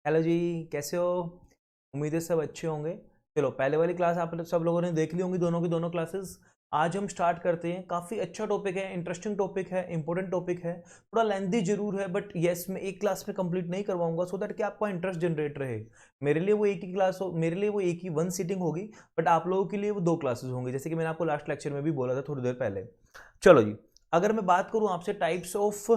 Hello जी, कैसे हो? उम्मीद है सब अच्छे होंगे। चलो, पहले वाली क्लास आप सब लोगों ने देख ली होंगी, दोनों की दोनों क्लासेस। आज हम स्टार्ट करते हैं। काफ़ी अच्छा टॉपिक है, इंटरेस्टिंग टॉपिक है, इंपॉर्टेंट टॉपिक है। थोड़ा लेंथी जरूर है, बट यस, मैं एक क्लास में कंप्लीट नहीं करवाऊंगा सो दैट कि आपका इंटरेस्ट जनरेट रहे। मेरे लिए वो एक ही क्लास हो, मेरे लिए वो एक ही वन सीटिंग होगी, बट आप लोगों के लिए वो दो क्लासेस होंगी, जैसे कि मैंने आपको लास्ट लेक्चर में भी बोला था थोड़ी देर पहले। चलो जी, अगर मैं बात करूं आपसे टाइप्स ऑफ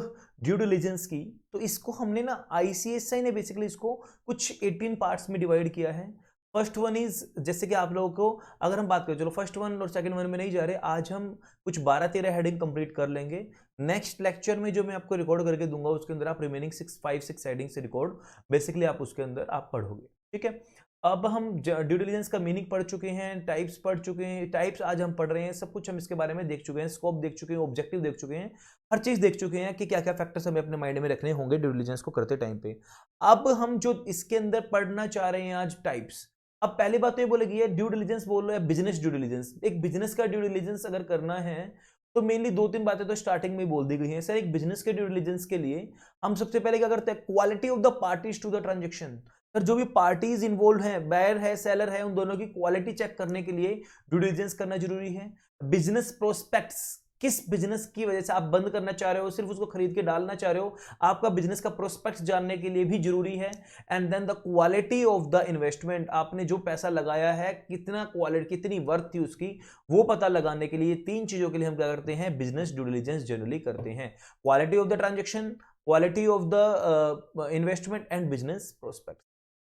ड्यू डिलिजेंस की, तो इसको हमने ना आईसीएसआई ने बेसिकली इसको कुछ 18 पार्ट्स में डिवाइड किया है। फर्स्ट वन इज, जैसे कि आप लोगों को अगर हम बात करें, चलो फर्स्ट वन और सेकंड वन में नहीं जा रहे, आज हम कुछ 12-13 हेडिंग कंप्लीट कर लेंगे। नेक्स्ट लेक्चर में जो मैं आपको रिकॉर्ड करके दूंगा उसके अंदर आप रिमेनिंग 5-6 हेडिंग से रिकॉर्ड बेसिकली आप उसके अंदर आप पढ़ोगे। ठीक है, अब हम ड्यू डिलिजेंस का मीनिंग पढ़ चुके हैं, टाइप्स पढ़ चुके हैं, टाइप्स आज हम पढ़ रहे हैं, सब कुछ हम इसके बारे में देख चुके हैं, स्कोप देख चुके हैं, ऑब्जेक्टिव देख चुके हैं, हर चीज देख चुके हैं कि क्या क्या फैक्टर्स हमें अपने माइंड में रखने होंगे ड्यू डिलिजेंस को करते टाइम पे। अब हम जो इसके अंदर पढ़ना चाह रहे हैं आज टाइप्स। अब पहली बात तो ये बोलेगी ये ड्यू डिलिजेंस बोल रहे हैं, बिजनेस ड्यू डिलिजेंस। एक बिजनेस का ड्यू डिलिजेंस अगर करना है तो मेनली दो तीन बातें तो स्टार्टिंग में बोल दी गई हैं सर। एक बिजनेस के ड्यू डिलिजेंस के लिए हम सबसे पहले क्या करते हैं, quality of the parties to the transaction. Sir, जो भी पार्टीज इन्वॉल्व हैं, बायर है सेलर है, उन दोनों की क्वालिटी चेक करने के लिए ड्यू डिलिजेंस करना जरूरी है। बिजनेस प्रोस्पेक्ट्स, किस बिजनेस की वजह से आप बंद करना चाह रहे हो, सिर्फ उसको खरीद के डालना चाह रहे हो, आपका बिजनेस का प्रोस्पेक्ट्स जानने के लिए भी जरूरी है। And then the quality of the investment, आपने जो पैसा लगाया है कितना क्वालिटी, कितनी वर्थ थी उसकी, वो पता लगाने के लिए तीन चीजों के लिए हम क्या करते हैं, बिजनेस ड्यू डिलिजेंस जनरली करते हैं। Quality of the transaction, quality of the investment and business prospect.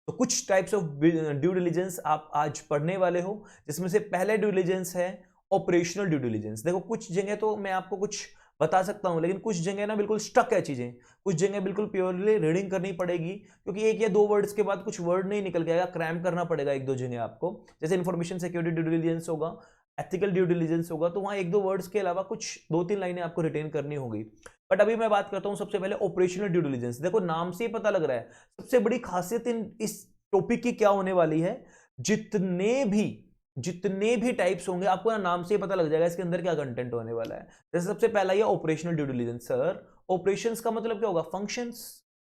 तो कुछ टाइप्स ऑफ ड्यू डिलिजेंस आप आज पढ़ने वाले हो, जिसमें से पहले ड्यू डिलिजेंस है ऑपरेशनल ड्यू डिलिजेंस। देखो, कुछ जगह तो मैं आपको कुछ बता सकता हूं, लेकिन कुछ जगह ना बिल्कुल स्टक है चीजें, कुछ जगह बिल्कुल प्योरली रीडिंग करनी पड़ेगी, क्योंकि एक या दो वर्ड्स के बाद कुछ वर्ड नहीं निकल के आएगा, क्रैम करना पड़ेगा एक दो जगह आपको। जैसे इंफॉर्मेशन सिक्योरिटी ड्यू डिलिजेंस होगा, एथिकल ड्यू डिलिजेंस होगा, तो वहां एक दो वर्ड्स के अलावा कुछ दो तीन लाइनें आपको रिटेन करनी होगी। बट अभी मैं बात करता हूं सबसे पहले ऑपरेशनल ड्यू डिलिजेंस। देखो, नाम से ही पता लग रहा है, सबसे बड़ी खासियत इस टॉपिक की क्या होने वाली है। जितने भी जितने भी टाइप्स होंगे आपको ना नाम से ही पता लग जाएगा इसके अंदर क्या कंटेंट होने वाला है। जैसे सबसे पहला ये operational due diligence. Sir, operations का मतलब क्या होगा, फंक्शंस।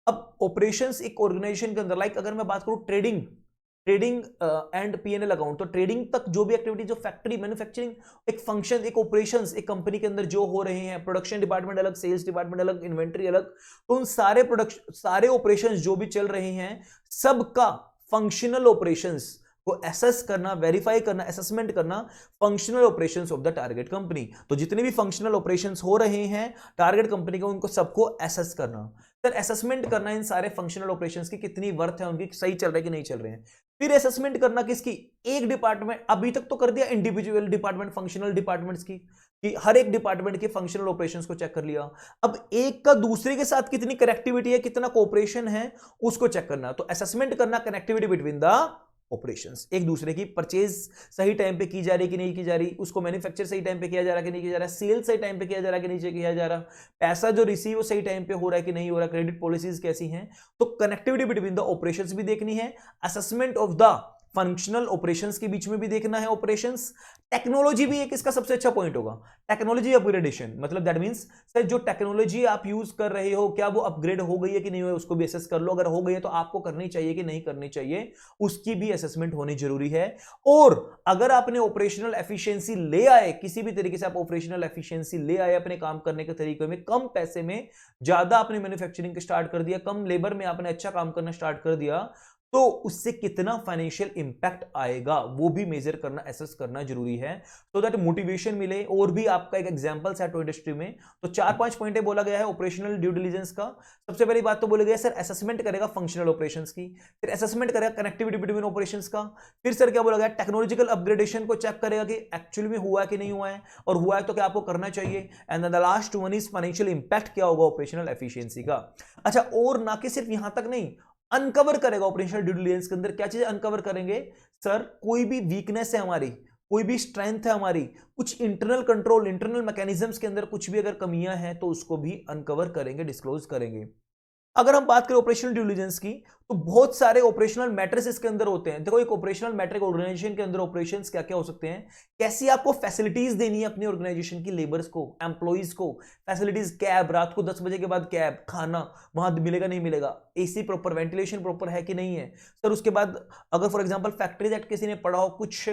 अब ऑपरेशंस एक ऑर्गेनाइजेशन के अंदर, लाइक अगर मैं बात करूं trading, trading and PNL account, तो ट्रेडिंग तक जो भी एक्टिविटी, जो फैक्ट्री मैन्युफैक्चरिंग, एक फंक्शन, एक ऑपरेशंस एक कंपनी के अंदर जो हो रहे हैं, प्रोडक्शन डिपार्टमेंट अलग, सेल्स डिपार्टमेंट अलग, इन्वेंट्री अलग, तो उन सारे प्रोडक्शन, सारे ऑपरेशंस जो भी चल रहे हैं, सबका फंक्शनल ऑपरेशंस को एसेस करना, वेरीफाई करना, असेसमेंट करना, functional operations of the target company. तो जितने भी फंक्शनल ऑपरेशंस हो रहे हैं टारगेट कंपनी के, उनको सबको एसेस करना, सर असेसमेंट करना इन सारे फंक्शनल ऑपरेशंस की, कितनी वर्थ है उनकी, सही चल रहा है कि नहीं चल रहे हैं। फिर असेसमेंट करना किसकी, एक डिपार्टमेंट, अभी तक तो कर दिया इंडिविजुअल डिपार्टमेंट, फंक्शनल डिपार्टमेंट्स की, कि हर एक डिपार्टमेंट के फंक्शनल ऑपरेशंस को चेक कर लिया। अब एक का दूसरे के साथ कितनी कनेक्टिविटी है, कितना कोऑपरेशन है, उसको चेक करना। तो असेसमेंट करना कनेक्टिविटी बिटवीन द ऑपरेशंस, एक दूसरे की परचेज सही टाइम पे की जा रही कि नहीं की जा रही, उसको मैन्युफैक्चर सही टाइम पे किया जा रहा कि नहीं किया जा रहा, सेल सही टाइम पे किया जा रहा कि नहीं किया जा रहा, पैसा जो रिसीव सही टाइम पे हो रहा है कि नहीं हो रहा, क्रेडिट पॉलिसीज कैसी हैं। तो कनेक्टिविटी बिटवीन द ऑपरेशंस भी देखनी है, assessment of the functional operations के बीच में भी देखना है ऑपरेशंस। टेक्नोलॉजी भी एक इसका सबसे अच्छा पॉइंट होगा, टेक्नोलॉजी अपग्रेडेशन, मतलब दैट मींस सर जो टेक्नोलॉजी आप यूज कर रहे हो क्या वो अपग्रेड हो गई है कि नहीं हुई, उसको भी असेस कर लो। अगर हो गई है तो आपको करनी चाहिए कि नहीं करनी चाहिए, उसकी भी असेसमेंट होनी जरूरी है। और अगर आपने ऑपरेशनल एफिशिएंसी ले आए, किसी भी तरीके से आप ऑपरेशनल एफिशिएंसी ले आए अपने काम करने के तरीके में, कम पैसे में ज्यादा आपने मैन्युफैक्चरिंग स्टार्ट कर दिया, कम लेबर में आपने अच्छा काम करना स्टार्ट कर दिया, तो उससे कितना फाइनेंशियल इंपैक्ट आएगा वो भी मेजर करना, एसेस करना जरूरी है, तो दैट मोटिवेशन मिले। और भी आपका एक एग्जांपल है टॉय इंडस्ट्री में, तो 4-5 पॉइंट बोला गया है ऑपरेशनल ड्यू डिलिजेंस का। सबसे पहली बात तो बोला गया सर असेसमेंट करेगा फंक्शनल ऑपरेशंस की, फिर असेसमेंट करेगा कनेक्टिविटी बिटवीन ऑपरेशंस का, फिर सर क्या बोला गया, टेक्नोलॉजिकल अपग्रेडेशन को चेक करेगा कि एक्चुअली में हुआ है कि नहीं हुआ है, और हुआ है तो क्या आपको करना चाहिए। And the last one is financial impact क्या होगा ऑपरेशनल एफिशिएंसी का। अच्छा, और ना कि सिर्फ यहां तक नहीं, अनकवर करेगा ऑपरेशनल ड्यू डिलिजेंस के अंदर क्या चीजें अनकवर करेंगे, सर कोई भी वीकनेस है हमारी, कोई भी स्ट्रेंथ है हमारी, कुछ इंटरनल कंट्रोल, इंटरनल मैकेनिज्म्स के अंदर कुछ भी अगर कमियां हैं तो उसको भी अनकवर करेंगे, डिस्क्लोज करेंगे। अगर हम बात करें ऑपरेशनल ड्यू डिलिजेंस की, तो बहुत सारे ऑपरेशनल मैट्रिक्स इसके अंदर होते हैं। देखो एक ऑपरेशनल मैट्रिक ऑर्गेनाइजेशन के अंदर ऑपरेशंस क्या क्या हो सकते हैं, कैसी आपको फैसिलिटीज देनी है अपनी ऑर्गेनाइजेशन की लेबर्स को, एम्प्लॉइज को, फैसिलिटीज, कैब, रात को 10 बजे के बाद कैब, खाना वहां मिलेगा नहीं मिलेगा, एसी प्रॉपर, वेंटिलेशन प्रॉपर है कि नहीं है सर। उसके बाद अगर फॉर एग्जांपल फैक्ट्रीज एक्ट किसी ने पढ़ा हो, कुछ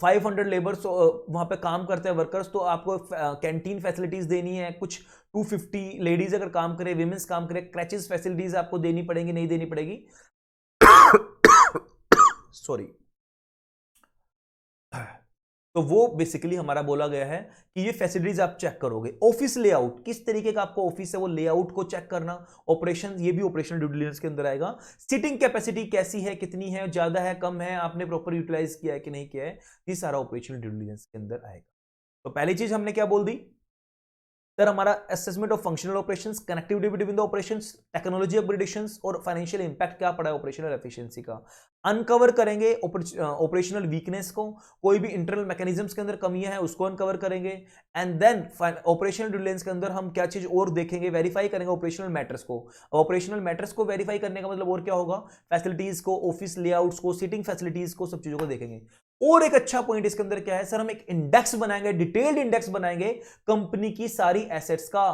500 लेबर्स वहां पे काम करते हैं वर्कर्स, तो आपको कैंटीन फैसिलिटीज देनी है। कुछ 250 लेडीज अगर काम करे, विमेंस काम करे, क्रैचेस फैसिलिटीज आपको देनी पड़ेगी, नहीं देनी पड़ेगी? सॉरी। तो वो बेसिकली हमारा बोला गया है कि ये फैसिलिटीज आप चेक करोगे। ऑफिस लेआउट, किस तरीके का आपको ऑफिस है वो लेआउट को चेक करना। ऑपरेशन, ये भी ऑपरेशनल ड्यू डिलिजेंस के अंदर आएगा। सीटिंग कैपेसिटी कैसी है, कितनी है, ज्यादा है, कम है, आपने प्रॉपर यूटिलाइज किया है कि नहीं किया है, ये सारा ऑपरेशनल ड्यू डिलिजेंस के अंदर आएगा। तो पहली चीज हमने क्या बोल दी सर, हमारा assessment of functional operations, connectivity between the operations, technology upgradations और फाइनेंशियल इंपैक्ट क्या पड़ा है ऑपरेशनल एफिशिएंसी का। अनकवर करेंगे ऑपरेशनल वीकनेस को, कोई भी इंटरनल मैकेनिज्म्स के अंदर कमियां हैं उसको अनकवर करेंगे। And then operational due diligence के अंदर हम क्या चीज और देखेंगे, वेरीफाई करेंगे ऑपरेशनल मैटर्स को। ऑपरेशनल मैटर्स को वेरीफाई करने का मतलब और क्या होगा, फैसिलिटीज को, ऑफिस लेआउट्स को, सीटिंग फैसिलिटीज को, सब चीजों को देखेंगे। और एक अच्छा पॉइंट इसके अंदर क्या है सर, हम एक इंडेक्स बनाएंगे, डिटेल्ड इंडेक्स बनाएंगे कंपनी की सारी एसेट्स का,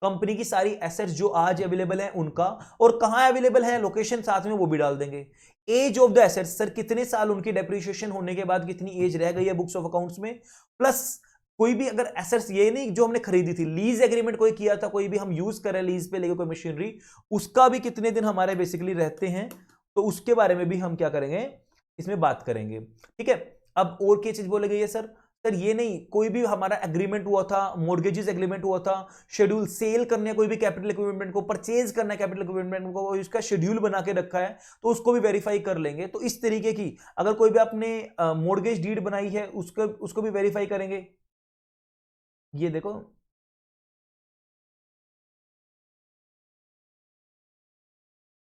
कंपनी की सारी एसेट्स जो आज अवेलेबल है उनका, और कहां अवेलेबल है, लोकेशन साथ में वो भी डाल देंगे। Age of the assets, sir कितने साल उनकी डेप्रिसिएशन होने के बाद कितनी एज रह गई है बुक्स ऑफ अकाउंट्स में, प्लस कोई भी अगर एसेट्स, ये नहीं जो हमने खरीदी थी, लीज एग्रीमेंट कोई किया था, कोई भी हम यूज कर रहे हैं लीज पे लेके कोई मशीनरी, उसका भी कितने दिन हमारे बेसिकली रहते हैं, तो उसके बारे में भी हम क्या करेंगे, इसमें बात करेंगे। ठीक है, अब और क्या चीज बोली गई है सर, सर ये नहीं, कोई भी हमारा एग्रीमेंट हुआ था, मॉर्गेजेस एग्रीमेंट हुआ था, शेड्यूल सेल करने कोई भी कैपिटल इक्विपमेंट को, परचेज करना है कैपिटल इक्विपमेंट को, इसका शेड्यूल बना के रखा है, तो उसको भी वेरीफाई कर लेंगे। तो इस तरीके की अगर कोई भी आपने मॉर्गेज डीड बनाई है उसको भी वेरीफाई करेंगे। ये देखो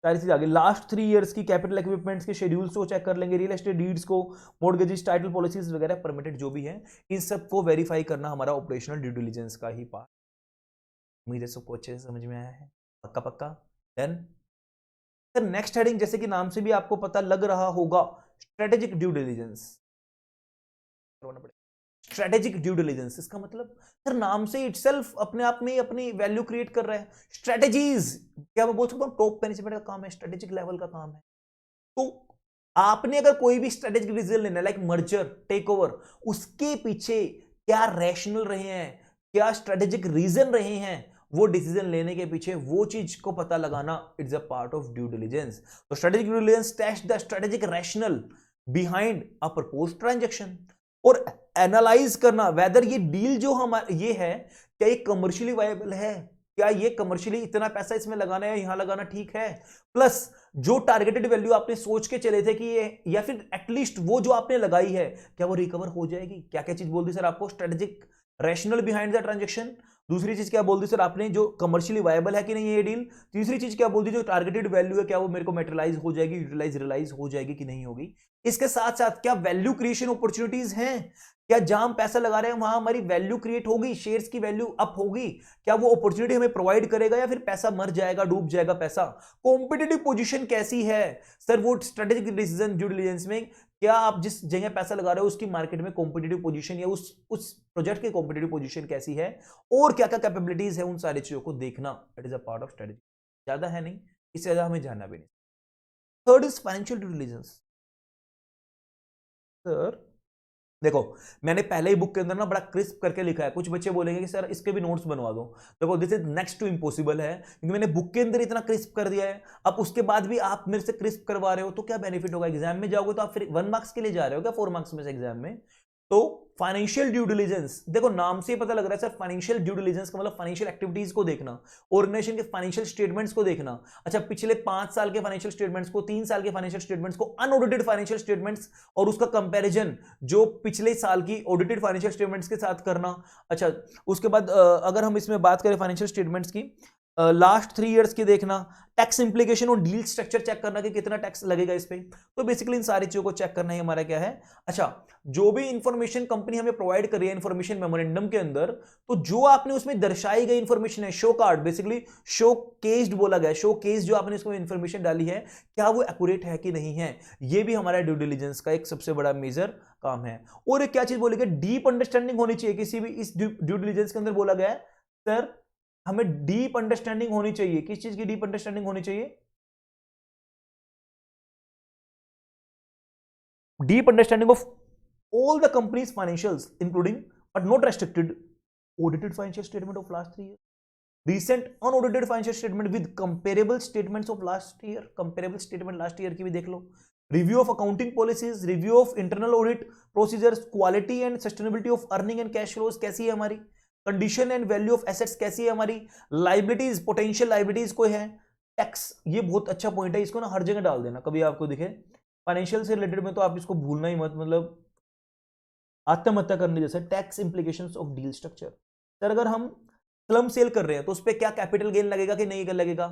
सारी चीज आगे, लास्ट 3 इयर्स की कैपिटल इक्विपमेंट्स के शेड्यूल्स को चेक कर लेंगे, रियल एस्टेट डीड्स को, मॉर्गेजेस, टाइटल पॉलिसीज वगैरह परमिटेड जो भी है, इन सब को वेरीफाई करना हमारा ऑपरेशनल ड्यू डिलिजेंस का ही पार्ट। उम्मीद है सबको अच्छे से समझ में आया है, पक्का पक्का। देन सर नेक्स्ट हेडिंग, जैसे कि नाम से भी आपको पता लग रहा होगा, strategic due diligence. Strategic due diligence, इसका मतलब सर नाम से इटसेल्फ अपने आप में ही अपनी वैल्यू क्रिएट कर रहा है। स्ट्रेटेजीज, क्या मैं बोल सकता हूं टॉप मैनेजमेंट का काम है, स्ट्रेटेजिक लेवल का काम है। तो आपने अगर कोई भी स्ट्रेटेजिक डिसीजन लेना है, लाइक मर्जर, टेक ओवर, उसके पीछे क्या रैशनल रहे हैं, क्या स्ट्रेटेजिक रीजन रहे हैं, वो डिसीजन लेने के पीछे वो चीज को पता लगाना, it's a part of due diligence. तो strategic due diligence test the strategic rationale behind a proposed transaction, और एनालाइज करना वेदर ये डील जो हमारा ये है, क्या ये कमर्शियली वायबल है, क्या ये कमर्शियली इतना पैसा इसमें लगाना है, यहां लगाना ठीक है, प्लस जो टारगेटेड वैल्यू आपने सोच के चले थे कि ये, या फिर एटलीस्ट वो जो आपने लगाई है क्या वो रिकवर हो जाएगी। क्या क्या चीज बोल दी सर आपको, strategic rationale behind the transaction. दूसरी चीज क्या बोल दी सर आपने, जो कमर्शियली वायबल है कि नहीं ये डील। तीसरी चीज क्या बोल दी, जो टारगेटेड वैल्यू है क्या वो मेरे को मेटेरियलाइज हो जाएगी, यूटिलाइज रियलाइज हो जाएगी कि नहीं होगी। इसके साथ साथ क्या वैल्यू क्रिएशन अपॉर्चुनिटीज हैं, क्या जहां हम पैसा लगा रहे हैं वहां हमारी वैल्यू क्रिएट होगी, शेयर्स की वैल्यू अप होगी, क्या वो अपॉर्चुनिटी हमें प्रोवाइड करेगा या फिर पैसा मर जाएगा, डूब जाएगा पैसा। कॉम्पिटिटिव पोजीशन कैसी है सर, वो स्ट्रेटेजिक डिसीजन ड्यू डिलिजेंस में, क्या आप जिस जगह पैसा लगा रहे हो उसकी मार्केट में कॉम्पिटिटिव पोजीशन या उस प्रोजेक्ट की कॉम्पिटिटिव पोजीशन कैसी है, और क्या क्या कैपेबिलिटीज है, उन सारी चीजों को देखना, it is a part of strategy. ज्यादा है नहीं, इससे ज्यादा हमें जानना भी नहीं। Third is financial due diligence. Sir देखो मैंने पहले ही बुक के अंदर ना बड़ा क्रिस्प करके लिखा है, कुछ बच्चे बोलेंगे कि सर इसके भी नोट्स बनवा दो, देखो this is next to impossible है, क्योंकि मैंने बुक के अंदर इतना क्रिस्प कर दिया है। अब उसके बाद भी आप मेरे से क्रिस्प करवा रहे हो तो क्या बेनिफिट होगा, एग्जाम में जाओगे तो आप फिर 1 मार्क्स के लिए जा रहे हो क्या 4 मार्क्स में से एग्जाम में। तो फाइनेंशियल ड्यू डिलिजेंस, देखो नाम से ही पता लग रहा है सर, फाइनेंशियल ड्यू डिलिजेंस का मतलब फाइनेंशियल एक्टिविटीज को देखना, ऑर्गेनाइजेशन के फाइनेंशियल स्टेटमेंट्स को देखना। अच्छा, पिछले 5 साल के फाइनेंशियल स्टेटमेंट्स को, 3 साल के फाइनेंशियल स्टेटमेंट्स को, अनऑडिटेड फाइनेंशियल स्टेटमेंट्स, और उसका कंपैरिजन जो पिछले साल की ऑडिटेड फाइनेंशियल स्टेटमेंट्स के साथ करना। अच्छा, उसके बाद अगर हम इसमें बात करें फाइनेंशियल स्टेटमेंट्स की, लास्ट 3 इयर्स की देखना, टैक्स इंप्लीकेशन और डील स्ट्रक्चर चेक करना कि कितना टैक्स लगेगा इस पे। तो बेसिकली इन सारी चीजों को चेक करना ही हमारा क्या है। अच्छा, जो भी इंफॉर्मेशन कंपनी हमें प्रोवाइड कर रही है इंफॉर्मेशन मेमोरेंडम के अंदर, तो जो आपने उसमें दर्शाई गई इंफॉर्मेशन है, शो कार्ड, बेसिकली शो केस्ड बोला गया, शो केस जो आपने इसमें इंफॉर्मेशन डाली है, क्या वो एक्यूरेट है कि नहीं है, ये भी हमारा ड्यू डिलिजेंस का एक सबसे बड़ा मेजर काम है। और एक क्या चीज बोली गई, डीप अंडरस्टैंडिंग होनी चाहिए किसी भी इस ड्यू डिलिजेंस के अंदर। बोला गया है सर हमें डीप अंडरस्टैंडिंग होनी चाहिए, किस चीज की डीप अंडरस्टैंडिंग होनी चाहिए, deep understanding of all the company's financials including but not restricted audited financial statement of last 3 years, recent unaudited financial statement with comparable statements of last year, comparable statement last year की भी देख लो, review of accounting policies, review of internal audit procedures, quality and sustainability of earning and cash flows कैसी है हमारी, condition and value of assets कैसी है हमारी, liabilities potential liabilities कोई है, टैक्स, ये बहुत अच्छा पॉइंट है, इसको ना हर जगह डाल देना, कभी आपको दिखे फाइनेंशियल से रिलेटेड में तो आप इसको भूलना ही मत, मतलब आत्महत्या करने जैसे। Tax implications of deal structure, sir अगर हम स्लम सेल कर रहे हैं तो उस पर क्या कैपिटल गेन लगेगा कि नहीं लगेगा,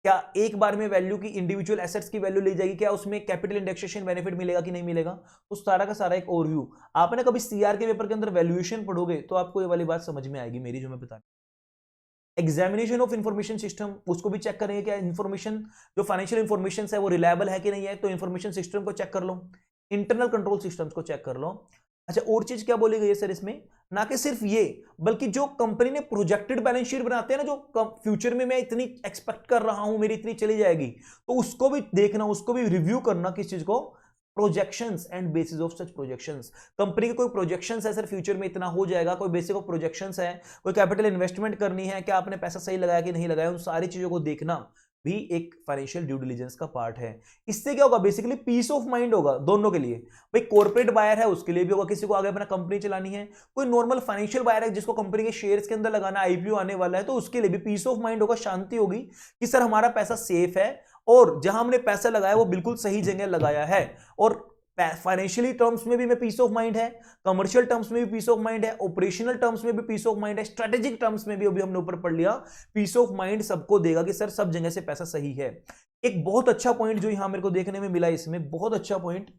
क्या एक बार में वैल्यू की इंडिविजुअल एसेट्स की वैल्यू ली जाएगी, क्या उसमें कैपिटल इंडेक्सेशन बेनिफिट मिलेगा कि नहीं मिलेगा, तो सारा का सारा एक ओवरव्यू। आपने कभी सीआर के पेपर के अंदर वैल्यूएशन पढ़ोगे तो आपको ये वाली बात समझ में आएगी मेरी जो मैं बता, एग्जामिनेशन ऑफ इंफॉर्मेशन सिस्टम उसको भी चेक करेंगे, क्या इंफॉर्मेशन जो फाइनेंशियल इंफॉर्मेशन है वो रिलायबल है कि नहीं है, तो इंफॉर्मेशन सिस्टम को चेक कर लो, इंटरनल कंट्रोल सिस्टम्स को चेक कर लो। अच्छा, और चीज क्या बोली गई है सर इसमें, ना कि सिर्फ ये, बल्कि जो कंपनी ने प्रोजेक्टेड बैलेंस शीट बनाते हैं ना, जो फ्यूचर में मैं इतनी एक्सपेक्ट कर रहा हूं मेरी इतनी चली जाएगी, तो उसको भी देखना, उसको भी रिव्यू करना, किस चीज को, projections and bases of such projections. Company के कोई प्रोजेक्शंस है सर फ्यूचर में इतना हो जाएगा, कोई बेसिक ऑफ प्रोजेक्शंस है, कोई कैपिटल इन्वेस्टमेंट करनी है, क्या आपने पैसा सही लगाया कि नहीं लगाया, उन सारी चीजों को देखना भी एक फाइनेंशियल ड्यू डिलिजेंस का पार्ट है। इससे क्या होगा, बेसिकली पीस ऑफ माइंड होगा दोनों के लिए, भाई कॉर्पोरेट बायर है उसके लिए भी होगा, किसी को आगे अपना कंपनी चलानी है, कोई नॉर्मल फाइनेंशियल बायर है जिसको कंपनी के शेयर्स के अंदर लगाना, आईपीओ आने वाला है, तो उसके लिए भी पीस ऑफ माइंड होगा, शांति होगी कि सर हमारा पैसा सेफ है और जहां हमने पैसा लगाया वो बिल्कुल सही जगह लगाया है, और फाइनेंशियली टर्म्स में भी मैं पीस ऑफ माइंड है, कमर्शियल टर्म्स में भी पीस ऑफ माइंड है, ऑपरेशनल टर्म्स में भी पीस ऑफ माइंड है, स्ट्रेटेजिक टर्म्स में भी अभी हमने ऊपर पढ़ लिया, पीस ऑफ माइंड सबको देगा कि सर सब जगह से पैसा सही है। एक बहुत अच्छा पॉइंट जो यहां मेरे को देखने में मिला इसमें, बहुत अच्छा पॉइंट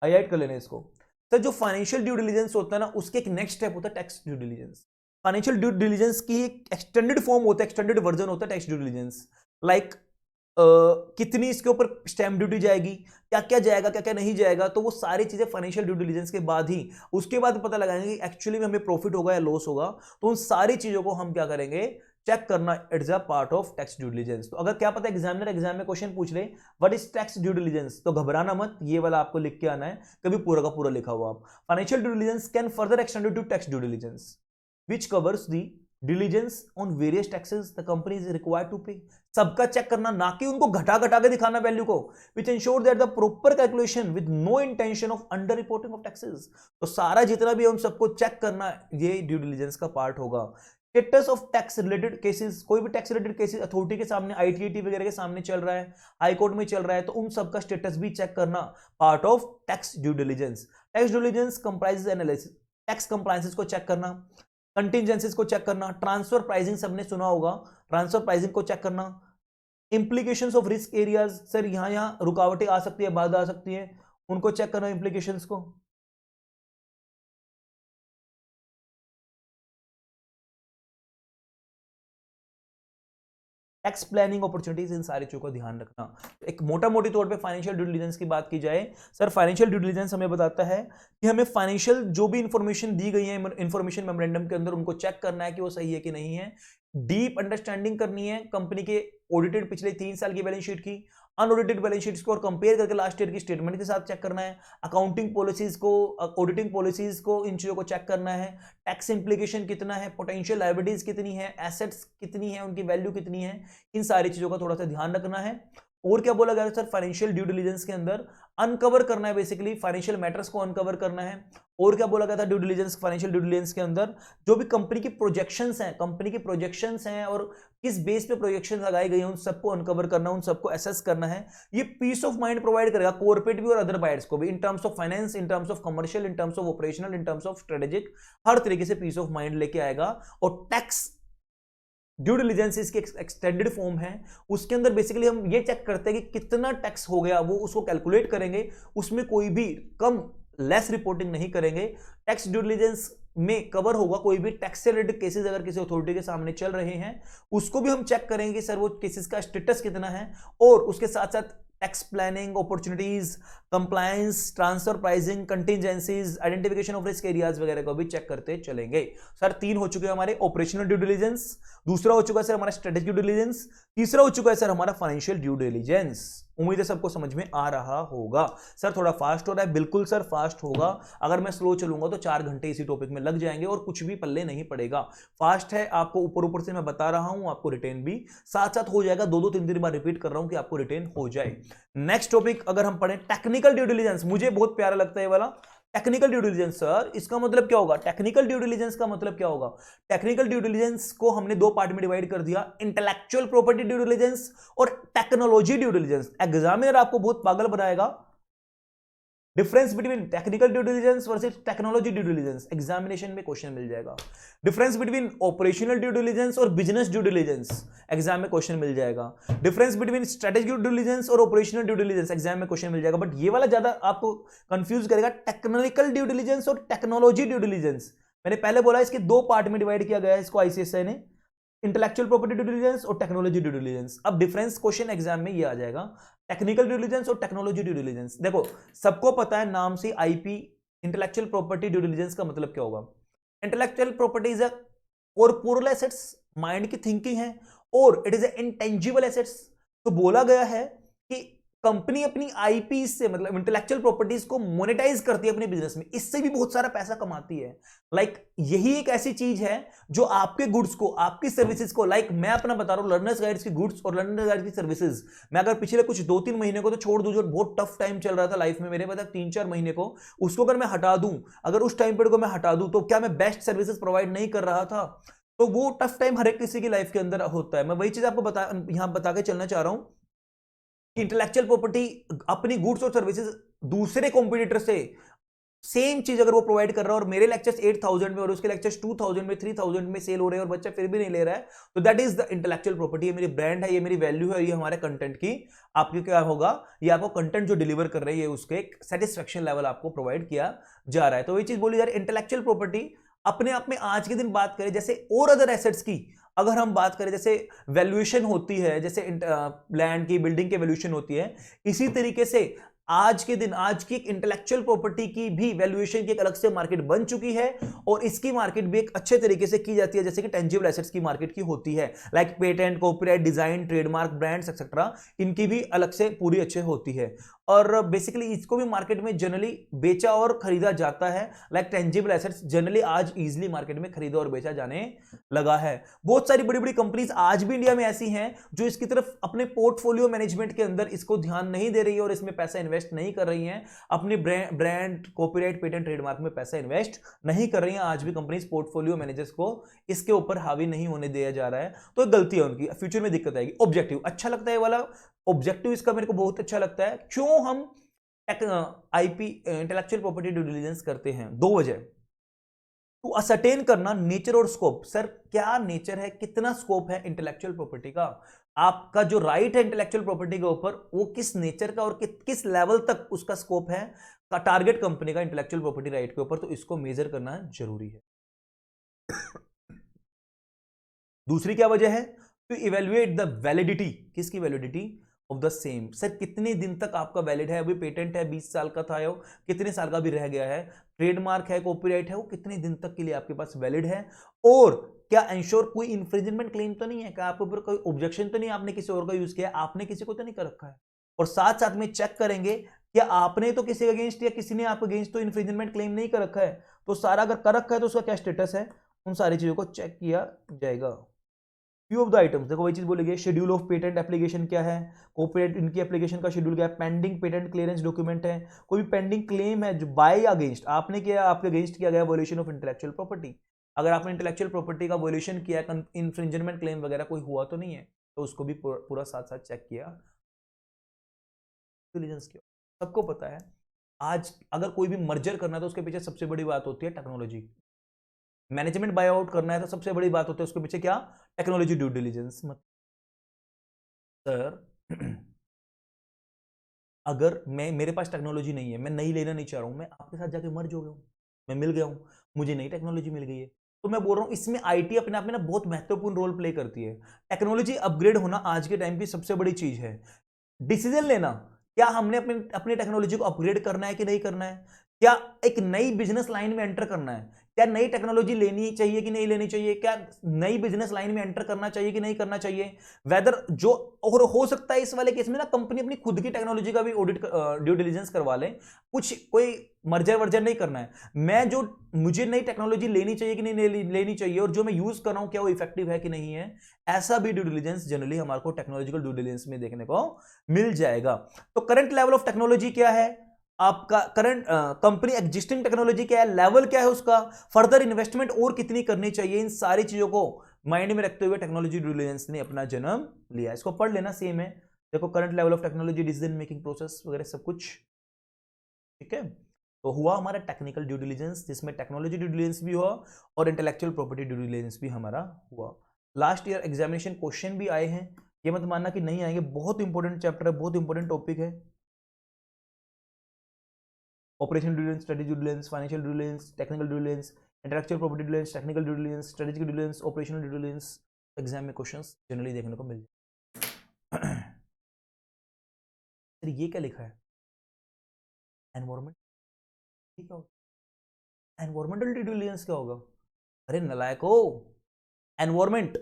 हाईलाइट कर लेने इसको, सर जो फाइनेंशियल ड्यू डिलिजेंस होता है ना, उसके एक नेक्स्ट स्टेप होता है tax due diligence. Financial due diligence की एक एक्सटेंडेड फॉर्म होता है, एक्सटेंडेड वर्जन होता है टैक्स ड्यू डिलिजेंस, लाइक कितनी इसके ऊपर स्टैंप ड्यूटी जाएगी, क्या क्या जाएगा, क्या क्या नहीं जाएगा, तो वो सारी चीजें फाइनेंशियल ड्यू डिलिजेंस के बाद ही, उसके बाद पता लगाएंगे कि एक्चुअली में हमें प्रॉफिट होगा या लॉस होगा, तो उन सारी चीजों को हम क्या करेंगे, चेक करना, it's a part of tax due diligence. तो अगर क्या पता एग्जामिनर एग्जाम में क्वेश्चन पूछ ले what is tax due diligence, तो घबराना मत, ये वाला आपको लिख के आना है, कभी पूरा का पूरा लिखा हुआ आप। Financial due diligence can further extended to tax due diligence which covers the diligence on various taxes the company is required to pay। सबका चेक करना, ना कि उनको घटा घटा के दिखाना वैल्यू को, which ensure that the proper calculation with no intention of under reporting of taxes। तो सारा जितना भी है उन सबको चेक करना, ये ड्यू डिलिजेंस का पार्ट होगा। Status of tax related cases, कोई भी टैक्स रिलेटेड केसेस अथॉरिटी के सामने, आईटीएटी वगैरह के सामने चल रहा है, हाई कोर्ट में चल रहा है, तो उन सबका स्टेटस भी चेक करना, part of tax due diligence. Tax due diligence comprises analysis, tax compliances को चेक करना, कंटिजेंसीज को चेक करना, ट्रांसफर प्राइसिंग सबने सुना होगा, ट्रांसफर प्राइसिंग को चेक करना, implications of risk areas, sir यहां रुकावटें आ सकती है, बाधा आ सकती है, उनको चेक करना, इंप्लीकेशंस को। टैक्स प्लानिंग अपॉर्चुनिटीज, इन सारी चीजों का ध्यान रखना। एक मोटा मोटी तौर पे फाइनेंशियल ड्यू डिलिजेंस की बात की जाए, सर फाइनेंशियल ड्यू डिलिजेंस हमें बताता है कि हमें फाइनेंशियल जो भी इंफॉर्मेशन दी गई है इंफॉर्मेशन मेमोरेंडम के अंदर, उनको चेक करना है कि वो सही है कि नहीं है, डीप अंडरस्टैंडिंग करनी है कंपनी के ऑडिटेड पिछले 3 साल की बैलेंस शीट की, अनऑडिटेड बैलेंस शीट्स को और कंपेयर करके लास्ट ईयर की स्टेटमेंट के साथ चेक करना है, अकाउंटिंग पॉलिसीज को, ऑडिटिंग पॉलिसीज को, इन चीजों को चेक करना है, टैक्स इंप्लीकेशन कितना है, पोटेंशियल लायबिलिटीज कितनी है, एसेट्स कितनी है, उनकी वैल्यू कितनी है, इन सारी चीजों का थोड़ा सा ध्यान रखना है। और क्या बोला गया सर, फाइनेंशियल ड्यू डिलिजेंस के अंदर अनकवर करना है, बेसिकली फाइनेंशियल मैटर्स को अनकवर करना है। और क्या बोला गया था due diligence, financial due diligence के अंदर जो भी कंपनी की प्रोजेक्शंस हैं, कंपनी की प्रोजेक्शंस हैं और किस बेस पे प्रोजेक्शन लगाई गई है, उन सबको अनकवर करना, उन सबको एसेस करना है। ये पीस ऑफ माइंड प्रोवाइड करेगा कॉर्पोरेट भी और अदर बायर्स को भी, in terms of finance, in terms of commercial, in terms of operational, in terms of strategic, हर तरीके से पीस ऑफ माइंड लेके आएगा। और टैक्स ड्यू डिलिजेंस इसकी एक्सटेंडेड फॉर्म है। उसके अंदर बेसिकली हम ये चेक करते हैं कि कितना टैक्स हो गया, वो उसको कैलकुलेट करेंगे, उसमें कोई भी कम लेस रिपोर्टिंग नहीं करेंगे। टैक्स ड्यू डिलिजेंस में कवर होगा कोई भी टैक्स से रिलेटेड केसेस अगर किसी अथॉरिटी के सामने चल रहे हैं, उसको भी हम चेक करेंगे कि सर वो केसेस का स्टेटस कितना है, और उसके साथ साथ tax planning, opportunities, compliance, transfer pricing, contingencies, identification of risk areas वगैरह को भी चेक करते चलेंगे। सर 3 हो चुके हैं हमारे ऑपरेशनल ड्यू डिलिजेंस, दूसरा हो चुका है सर हमारा स्ट्रेटेजिक ड्यू डिलिजेंस, तीसरा हो चुका है सर हमारा फाइनेंशियल ड्यू डिलिजेंस। उम्मीद है सबको समझ में आ रहा होगा। सर थोड़ा फास्ट हो रहा है, बिल्कुल सर फास्ट होगा। अगर मैं स्लो चलूंगा तो 4 घंटे इसी टॉपिक में लग जाएंगे और कुछ भी पल्ले नहीं पड़ेगा। फास्ट है, आपको ऊपर ऊपर से मैं बता रहा हूं, आपको रिटेन भी साथ साथ हो जाएगा। 2-2 3-3 बार रिपीट कर रहा हूं कि आपको रिटेन हो जाए। नेक्स्ट टॉपिक अगर हम पढ़ें टेक्निकल ड्यू डिलिजेंस, मुझे बहुत प्यारा लगता है ये वाला टेक्निकल ड्यू डिलिजेंस। सर इसका मतलब क्या होगा? टेक्निकल ड्यू डिलिजेंस का मतलब क्या होगा? टेक्निकल ड्यू डिलिजेंस को हमने 2 पार्ट में डिवाइड कर दिया, इंटेलेक्चुअल प्रॉपर्टी ड्यू डिलिजेंस और टेक्नोलॉजी ड्यू डिलिजेंस। एग्जामिनर आपको बहुत पागल बनाएगा। Difference between technical due diligence versus technology due diligence, examination में क्वेश्चन मिल जाएगा। Difference between operational due diligence और बिजनेस ड्यू डिलिजेंस, एग्जाम में क्वेश्चन मिल जाएगा। Difference between strategic due diligence और ऑपरेशनल ड्यू डिलिजेंस, एग्जाम में क्वेश्चन मिल जाएगा। But ये वाला ज्यादा आपको कंफ्यूज करेगा, टेक्निकल ड्यू डिलिजेंस और टेक्नोलॉजी ड्यू डिलिजेंस। मैंने पहले बोला इसके 2 पार्ट में डिवाइड किया गया है इसको आईसीएसआई ने, इंटेलेक्चुअल प्रॉपर्टी ड्यू डिलिजेंस और टेक्नोलॉजी ड्यू डिलिजेंस। अब डिफरेंस क्वेश्चन एग्जाम में ये आ जाएगा, टेक्निकल ड्यू डिलिजेंस और टेक्नोलॉजी ड्यू डिलिजेंस। देखो सबको पता है नाम से IP, intellectual property due diligence का मतलब क्या होगा? Intellectual property is a corporal assets, mind की थिंकिंग है, और it is a intangible assets. तो बोला गया है कि कंपनी अपनी आईपी से मतलब इंटेलेक्चुअल प्रॉपर्टीज को मोनेटाइज करती है अपने बिजनेस में, इससे भी बहुत सारा पैसा कमाती है। यही एक ऐसी चीज है जो आपके गुड्स को, आपकी सर्विसेज को, मैं अपना बता रहा हूं लर्नर्स गाइड्स की गुड्स और लर्नर्स गाइड्स की सर्विसेज, मैं अगर पिछले कुछ 2-3 महीने को तो छोड़ दूं, जो बहुत टफ टाइम चल रहा था लाइफ में मेरे, मतलब 3-4 महीने को, उसको अगर मैं हटा दूं, अगर उस टाइम पीरियड को मैं हटा दूं, तो क्या मैं बेस्ट सर्विसेज प्रोवाइड नहीं कर रहा था? तो वो टफ टाइम हर एक किसी की लाइफ के अंदर होता है। मैं वही चीज आपको यहां बता के चलना चाह रहा हूं, इंटेलेक्चुअल प्रॉपर्टी अपनी गुड्स और सर्विसेज दूसरे कॉम्पिटिटर से सेम चीज अगर वो प्रोवाइड कर रहा है, और मेरे लेक्चर्स 8000 में और उसके लेक्चर्स 2000 में 3000 में सेल हो रहे हैं और बच्चा फिर भी नहीं ले रहा है, तो that is the intellectual property. ये मेरी ब्रांड है, ये मेरी वैल्यू है, ये हमारे कंटेंट की आपकी क्या होगा, ये आपको कंटेंट जो डिलीवर कर रही है उसके एक सेटिस्फेक्शन लेवल आपको प्रोवाइड किया जा रहा है। तो ये चीज बोली जा रही है इंटेलेक्चुअल प्रॉपर्टी अपने आप में। आज के दिन बात करें जैसे और अदर एसेट्स की, अगर हम बात करें जैसे वैल्यूएशन होती है, जैसे लैंड की, बिल्डिंग की वैल्यूएशन होती है, इसी तरीके से आज के दिन आज की एक इंटेलेक्चुअल प्रॉपर्टी की भी वैल्यूएशन की एक अलग से मार्केट बन चुकी है, और इसकी मार्केट भी एक अच्छे तरीके से की जाती है जैसे कि टेंजिबल एसेट्स की मार्केट की होती है, like patent, copyright, design, trademark, brands etcetera, इनकी भी अलग से पूरी अच्छे होती है। और बेसिकली इसको भी मार्केट में जनरली बेचा और खरीदा जाता है, लाइक टेंजिबल एसेट्स जनरली आज इजीली मार्केट में खरीदा और बेचा जाने लगा है। बहुत सारी बड़ी बड़ी कंपनीज आज भी इंडिया में ऐसी हैं जो इसकी तरफ अपने पोर्टफोलियो मैनेजमेंट के अंदर इसको ध्यान नहीं दे रही है और इसमें पैसा इन्वेस्ट नहीं कर रही हैं, अपनी ब्रांड, कॉपीराइट, पेटेंट, ट्रेडमार्क में पैसा इन्वेस्ट नहीं कर रही हैं। आज भी कंपनीज पोर्टफोलियो मैनेजर्स को इसके ऊपर हावी नहीं होने दिया जा रहा है, तो गलती है उनकी, फ्यूचर में दिक्कत आएगी। ऑब्जेक्टिव अच्छा लगता है वाला, ऑब्जेक्टिव इसका मेरे को बहुत अच्छा लगता है। क्यों हम IP intellectual property due diligence करते हैं? 2 वजह। टू असर्टेन करना नेचर और स्कोप, सर क्या नेचर है, कितना स्कोप है इंटेलेक्चुअल प्रॉपर्टी का, आपका जो राइट है इंटेलेक्चुअल प्रॉपर्टी के ऊपर वो किस नेचर का और किस लेवल तक उसका स्कोप है का टारगेट कंपनी का इंटेलेक्चुअल प्रॉपर्टी राइट के ऊपर, तो इसको मेजर करना जरूरी है। दूसरी क्या वजह है? टू इवेल्युएट द वैलिडिटी, किसकी validity? Of the same. Sir कितने दिन तक आपका वैलिड है? अभी पेटेंट है 20 साल का था, वो कितने साल का भी रह गया है, ट्रेडमार्क है, कॉपीराइट है, वो कितने दिन तक के लिए आपके पास वैलिड है, और क्या एंश्योर कोई इंफ्रिंजमेंट क्लेम तो नहीं है, क्या आपके ऊपर कोई ऑब्जेक्शन तो नहीं, आपने किसी और का यूज किया, आपने किसी को तो नहीं कर रखा है। और साथ साथ में चेक करेंगे कि आपने तो किसी अगेंस्ट या किसी ने आपके अगेंस्ट तो इंफ्रिंजमेंट क्लेम नहीं कर रखा है, तो सारा अगर कर रखा है तो उसका क्या स्टेटस है, उन सारी चीजों को चेक किया जाएगा। फ्यू ऑफ द आइटम्स, देखो वही चीज बोलेगी, शेड्यूल ऑफ पेटेंट एप्लीकेशन क्या है, कॉपीराइट इनकी एप्लीकेशन का शेड्यूल क्या है, पेंडिंग पेटेंट क्लियरेंस डॉक्यूमेंट है, कोई भी पेंडिंग क्लेम है जो बाय या अगेंस्ट आपने किया, आपके अगेंस्ट किया गया वॉल्यूशन ऑफ इंटेलेक्चुअल प्रॉपर्टी, अगर आपने इंटेलेक्चुअल प्रॉपर्टी का वॉल्यूशन किया, इंफ्रिंजमेंट क्लेम वगैरह कोई हुआ तो नहीं है, तो उसको भी पूरा साथ साथ चेक किया। सबको पता है आज अगर कोई भी मर्जर करना है तो उसके पीछे सबसे बड़ी बात होती है टेक्नोलॉजी। मैनेजमेंट बाय आउट करना है तो सबसे बड़ी बात होती है उसके पीछे क्या? टेक्नोलॉजी ड्यू डिलीजेंस मत सर अगर मेरे पास टेक्नोलॉजी नहीं है, मैं नई लेना नहीं चाह रहा हूं, मैं आपके साथ जाके मर जो गया हूं, मैं मिल गया हूं, मुझे नई टेक्नोलॉजी मिल गई है, तो मैं बोल रहा हूं इसमें आईटी अपने आप में ना बहुत महत्वपूर्ण रोल प्ले करती है। टेक्नोलॉजी अपग्रेड होना आज के टाइम की सबसे बड़ी चीज है। डिसीजन लेना, क्या हमने अपनी अपनी टेक्नोलॉजी को अपग्रेड करना है कि नहीं करना है, क्या एक नई बिजनेस लाइन में एंटर करना है, क्या नई टेक्नोलॉजी लेनी चाहिए कि नहीं लेनी चाहिए, क्या नई बिजनेस लाइन में एंटर करना चाहिए कि नहीं करना चाहिए, वेदर जो, और हो सकता है इस वाले केस में ना कंपनी अपनी खुद की टेक्नोलॉजी का भी ऑडिट ड्यू डिलीजेंस करवा ले, कुछ कोई मर्जर वर्जर नहीं करना है, मैं जो मुझे नई टेक्नोलॉजी लेनी चाहिए कि नहीं लेनी चाहिए और जो मैं यूज कर रहा हूं क्या वो इफेक्टिव है कि नहीं है, ऐसा भी ड्यू डिलीजेंस जनरली हमारे को टेक्नोलॉजिकल ड्यू डिलीजेंस में देखने को मिल जाएगा। तो करंट लेवल ऑफ टेक्नोलॉजी क्या है आपका, करंट कंपनी एग्जिस्टिंग टेक्नोलॉजी क्या है, लेवल क्या है उसका, फर्दर इन्वेस्टमेंट और कितनी करनी चाहिए, इन सारी चीजों को माइंड में रखते हुए टेक्नोलॉजी ड्यू डिलीजेंस ने अपना जन्म लिया। इसको पढ़ लेना, सेम है, देखो current level of technology, decision making process वगैरह सब कुछ, ठीक है। तो हुआ हमारा टेक्निकल ड्यू डिलीजेंस जिसमें टेक्नोलॉजी ड्यू डिलीजेंस भी हुआ और इंटेलेक्चुअल प्रॉपर्टी ड्यू डिलीजेंस भी हमारा हुआ। लास्ट ईयर एग्जामिनेशन क्वेश्चन भी आए हैं, ये मत मानना कि नहीं आएंगे, बहुत इंपॉर्टेंट चैप्टर है, बहुत इंपॉर्टेंट टॉपिक है। Operation due diligence, strategy due diligence, financial due diligence, technical due diligence, intellectual property due diligence, technical due diligence, strategic due diligence, operational due diligence, exam में क्वेश्चंस जनरली देखने को मिल जाए। Sir ये क्या लिखा है, environment, ठीक है, एनवायरमेंटल ड्यू डिलीजेंस क्या होगा, अरे नलायको, environment,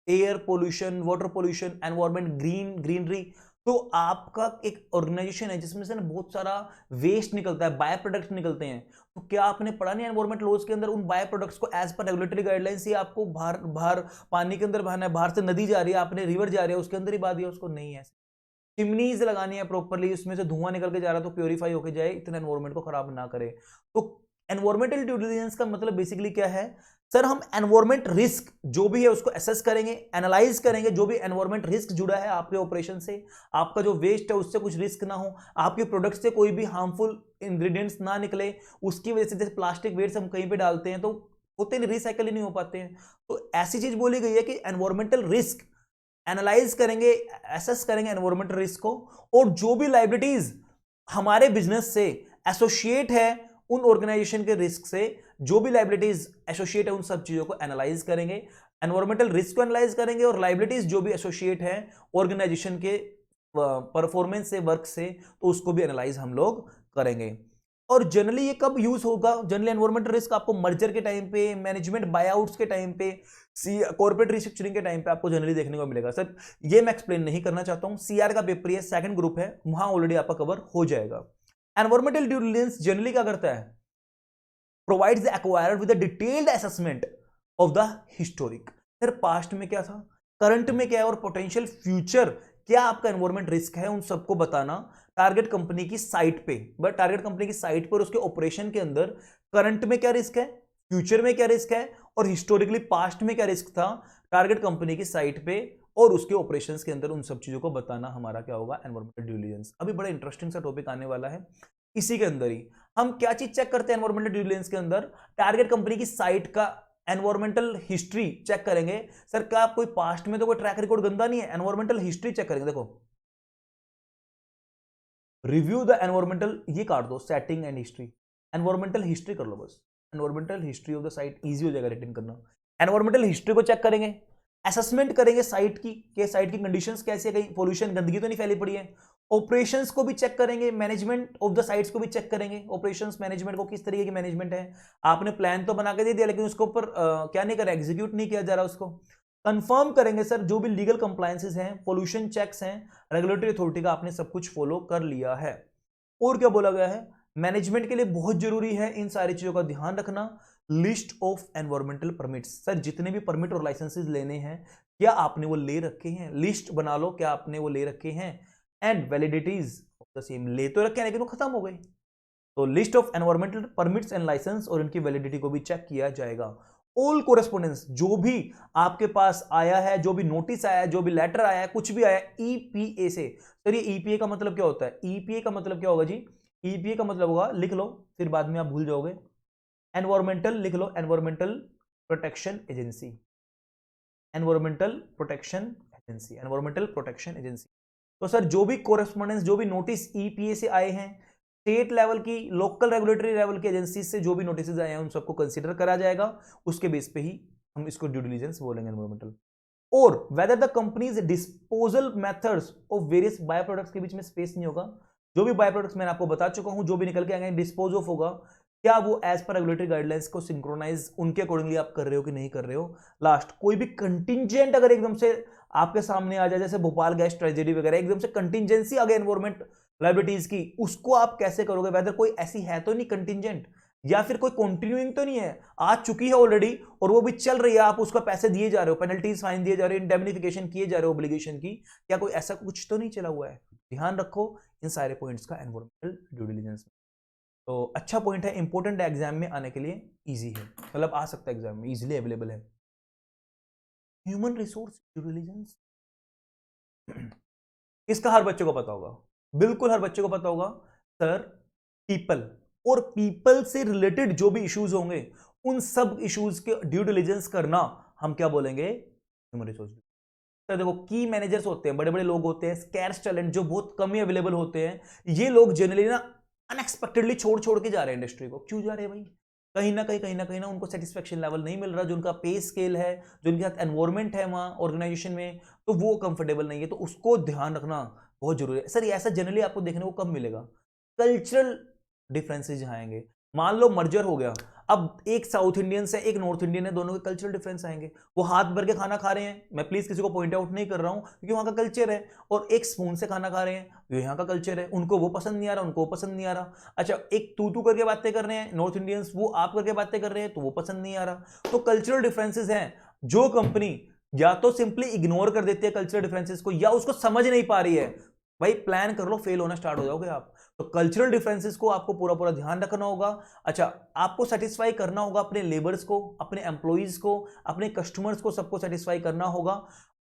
air pollution, water pollution, environment, greenery, तो आपका एक ऑर्गेनाइजेशन है जिसमें से ना बहुत सारा वेस्ट निकलता है, बाय प्रोडक्ट्स निकलते हैं, तो क्या आपने पढ़ा नहीं एनवायरमेंट लॉज के अंदर उन बाय प्रोडक्ट्स को एज पर रेगुलेटरी गाइडलाइंस ही आपको बाहर बाहर पानी के अंदर बहाना है, बाहर से नदी जा रही है, आपने रिवर जा रही है उसके अंदर ही बहा दिया उसको, नहीं है, चिमनीज लगानी है प्रॉपरली, उसमें से धुआं निकल के जा रहा है तो प्योरीफाई होके जाए, इतना एनवायरमेंट को खराब ना करे। तो एनवायरमेंटल ड्यू डिलिजेंस का मतलब बेसिकली क्या है, सर हम एनवायरमेंट रिस्क जो भी है उसको एसेस करेंगे, एनालाइज करेंगे, जो भी एनवायरमेंट रिस्क जुड़ा है आपके ऑपरेशन से, आपका जो वेस्ट है उससे कुछ रिस्क ना हो, आपके प्रोडक्ट से कोई भी हार्मफुल इंग्रेडिएंट्स ना निकले, उसकी वजह से जैसे प्लास्टिक वेस्ट हम कहीं पे डालते हैं तो होते नहीं, रिसाइकल ही नहीं हो पाते हैं, तो ऐसी चीज बोली गई है कि एनवायरमेंटल रिस्क एनालाइज करेंगे, एसेस करेंगे एनवायरमेंटल रिस्क को, और जो भी लाइबिलिटीज हमारे बिजनेस से एसोसिएट है उन ऑर्गेनाइजेशन के रिस्क से, जो भी लाइबिलिटीज एसोसिएट है उन सब चीजों को एनालाइज करेंगे, एनवायरमेंटल रिस्क को एनालाइज करेंगे, और लाइबिलिटीज जो भी एसोसिएट है ऑर्गेनाइजेशन के परफॉर्मेंस से, वर्क से, तो उसको भी एनालाइज हम लोग करेंगे। और जनरली ये कब यूज होगा, जनरली एनवायरमेंटल रिस्क आपको मर्जर के टाइम पे, मैनेजमेंट बायआउट्स के टाइम पे, कॉर्पोरेट रिस्ट्रक्चरिंग के टाइम पे आपको जनरली देखने को मिलेगा। सर ये मैं एक्सप्लेन नहीं करना चाहता हूं, सीआर का पेपर है, सेकंड ग्रुप है, वहां ऑलरेडी आपका कवर हो जाएगा। एनवायरमेंटल ड्यू डिलिजेंस जनरली क्या करता है, provides the acquirer with a detailed assessment of the historic, sir past में क्या था, करंट में क्या है, और पोटेंशियल फ्यूचर क्या आपका एनवायरमेंट रिस्क है, उन सबको बताना टारगेट कंपनी की साइट पे, बट टारगेट कंपनी की साइट पर उसके ऑपरेशन के अंदर करंट में क्या रिस्क है, फ्यूचर में क्या रिस्क है, और हिस्टोरिकली पास्ट में क्या रिस्क था टारगेट कंपनी की साइट पे और उसके ऑपरेशंस के अंदर, उन सब चीजों को बताना हमारा क्या होगा, एनवायरमेंटल ड्यू डिलिजेंस। अभी बड़ा इंटरेस्टिंग सा टॉपिक आने वाला है, इसी के अंदर ही हम क्या चीज चेक करते हैं एनवायरमेंटल ड्यू डिलिजेंस के अंदर, टारगेट कंपनी की साइट का एनवायरमेंटल हिस्ट्री चेक करेंगे। सर क्या कोई पास्ट में तो कोई ट्रैक रिकॉर्ड गंदा नहीं है, एनवायरमेंटल हिस्ट्री चेक करेंगे, देखो रिव्यू द एनवायरमेंटल, ये काट दो setting and history, environmental history कर लो बस, environmental history of the site, easy हो जाएगा रेटिंग करना। एनवायरमेंटल हिस्ट्री को चेक करेंगे, असेसमेंट करेंगे साइट की, कि साइट की कंडीशंस कैसी है, कहीं पोल्यूशन गंदगी तो नहीं फैली पड़ी है, ऑपरेशंस को भी चेक करेंगे, मैनेजमेंट ऑफ द साइट्स को भी चेक करेंगे, ऑपरेशंस मैनेजमेंट को किस तरीके की मैनेजमेंट है, आपने प्लान तो बना के दे दिया लेकिन उसके ऊपर क्या नहीं करा, एग्जीक्यूट नहीं किया जा रहा उसको, कंफर्म करेंगे सर जो भी लीगल कंप्लायंसेस हैं, पोल्यूशन चेक्स हैं, रेगुलेटरी अथॉरिटी का आपने सब कुछ फॉलो कर लिया है। और क्या बोला गया है, मैनेजमेंट के लिए बहुत जरूरी है इन सारी चीजों का ध्यान रखना, list of environmental permits, sir जितने भी परमिट और लाइसेंसेस लेने हैं क्या आपने वो ले रखे हैं, लिस्ट बना लो क्या आपने वो ले रखे हैं, एंड वैलिडिटीज ऑफ द सेम, ले तो रखे हैं लेकिन वो खत्म हो गई, तो list of environmental permits and license और इनकी वैलिडिटी को भी चेक किया जाएगा। ऑल कोरेस्पोंडेंस जो भी आपके पास आया है, जो भी नोटिस आया है, जो भी लेटर आया है, कुछ भी आया है ईपीए से, सर ये ईपीए का मतलब क्या होता है, ईपीए का मतलब क्या होगा जी, ईपीए का मतलब होगा, लिख लो फिर बाद में आप भूल जाओगे, एनवायरमेंटल लिख लो, environmental protection agency, environmental protection agency, environmental protection agency. तो सर जो भी कोरेस्पोंडेंस, जो भी नोटिस ईपीए से आए हैं, स्टेट लेवल की, लोकल रेगुलेटरी लेवल की एजेंसी से जो भी नोटिस आए हैं उन सबको कंसीडर करा जाएगा, उसके बेस पे ही हम इसको ड्यू डिलिजेंस बोलेंगे एनवायरमेंटल। और whether the companies disposal methods of various bio products, के बीच में स्पेस नहीं होगा, जो भी बायो प्रोडक्ट्स मैंने आपको बता चुका हूं, जो भी निकल के आएंगे डिस्पोज ऑफ होगा, क्या वो एज पर रेगुलेटरी गाइडलाइंस को सिंक्रोनाइज उनके अकॉर्डिंगली आप कर रहे हो कि नहीं कर रहे हो। लास्ट, कोई भी कंटिंजेंट अगर एकदम से आपके सामने आ जाए, जैसे भोपाल गैस ट्रेजेडी वगैरह, एकदम से कंटिंजेंसी आ गई एनवायरमेंट लाइबिलिटीज की, उसको आप कैसे करोगे, वेदर कोई ऐसी है तो नहीं कंटिंजेंट, या फिर कोई कंटिन्यूइंग तो नहीं है, आ चुकी है ऑलरेडी और वो भी चल रही है, आप उसका पैसे दिए जा रहे हो, पेनल्टीज फाइन दिए जा रहे हो, इंडेमनिफिकेशन किए जा रहे हो ऑब्लिगेशन की, क्या कोई ऐसा कुछ तो नहीं चला हुआ है। ध्यान रखो इन सारे पॉइंट्स का एनवायरमेंटल ड्यू डिलिजेंस में। तो अच्छा पॉइंट है, इंपॉर्टेंट है, एग्जाम में आने के लिए इजी है, मतलब आ सकता है एग्जाम में, इजीली अवेलेबल है। ह्यूमन रिसोर्स ड्यू डिलिजेंस इसका हर बच्चे को पता होगा, बिल्कुल हर बच्चे को पता होगा सर। पीपल और पीपल से रिलेटेड जो भी इश्यूज होंगे, उन सब इश्यूज के ड्यू डिलिजेंस करना हम क्या बोलेंगे, ह्यूमन रिसोर्स। सर देखो, की मैनेजर्स होते हैं, बड़े बड़े लोग होते हैं, स्कैर्स टैलेंट जो बहुत कम ही अवेलेबल होते हैं, ये लोग जनरली ना अनएक्सपेक्टेडली छोड़ छोड़ के जा रहे हैं इंडस्ट्री को। क्यों जा रहे हैं भाई, कहीं ना उनको सेटिस्फेक्शन लेवल नहीं मिल रहा, जो उनका पे स्केल है, जो उनके साथ एनवायरमेंट है वहाँ ऑर्गेनाइजेशन में, तो वो कंफर्टेबल नहीं है, तो उसको ध्यान रखना बहुत जरूरी है सर। ये ऐसा जनरली आपको देखने को कब मिलेगा, कल्चरल डिफरेंसेस जहाँ आएंगे। मान लो मर्जर हो गया, अब एक साउथ इंडियन से एक नॉर्थ इंडियन है, दोनों के कल्चरल डिफरेंस आएंगे, वो हाथ भर के खाना खा रहे हैं, मैं प्लीज किसी को पॉइंट आउट नहीं कर रहा हूं क्योंकि वहां का कल्चर है, और एक स्पून से खाना खा रहे हैं, तो यहाँ का कल्चर है, उनको वो पसंद नहीं आ रहा, उनको वो पसंद नहीं आ रहा। अच्छा, एक तू करके बातें कर रहे हैं नॉर्थ इंडियंस, वो आप करके बातें कर रहे हैं, तो वो पसंद नहीं आ रहा। तो कल्चरल डिफरेंसेस हैं, जो कंपनी या तो सिंपली इग्नोर कर देती है कल्चरल डिफरेंसेस को, या उसको समझ नहीं पा रही है, भाई प्लान कर लो, फेल होना स्टार्ट हो जाओगे आप। तो कल्चरल डिफरेंसेस को आपको पूरा पूरा ध्यान रखना होगा। अच्छा, आपको सेटिस्फाई करना होगा अपने लेबर्स को, अपने एम्प्लॉइज को, अपने कस्टमर्स को, सबको सेटिस्फाई करना होगा।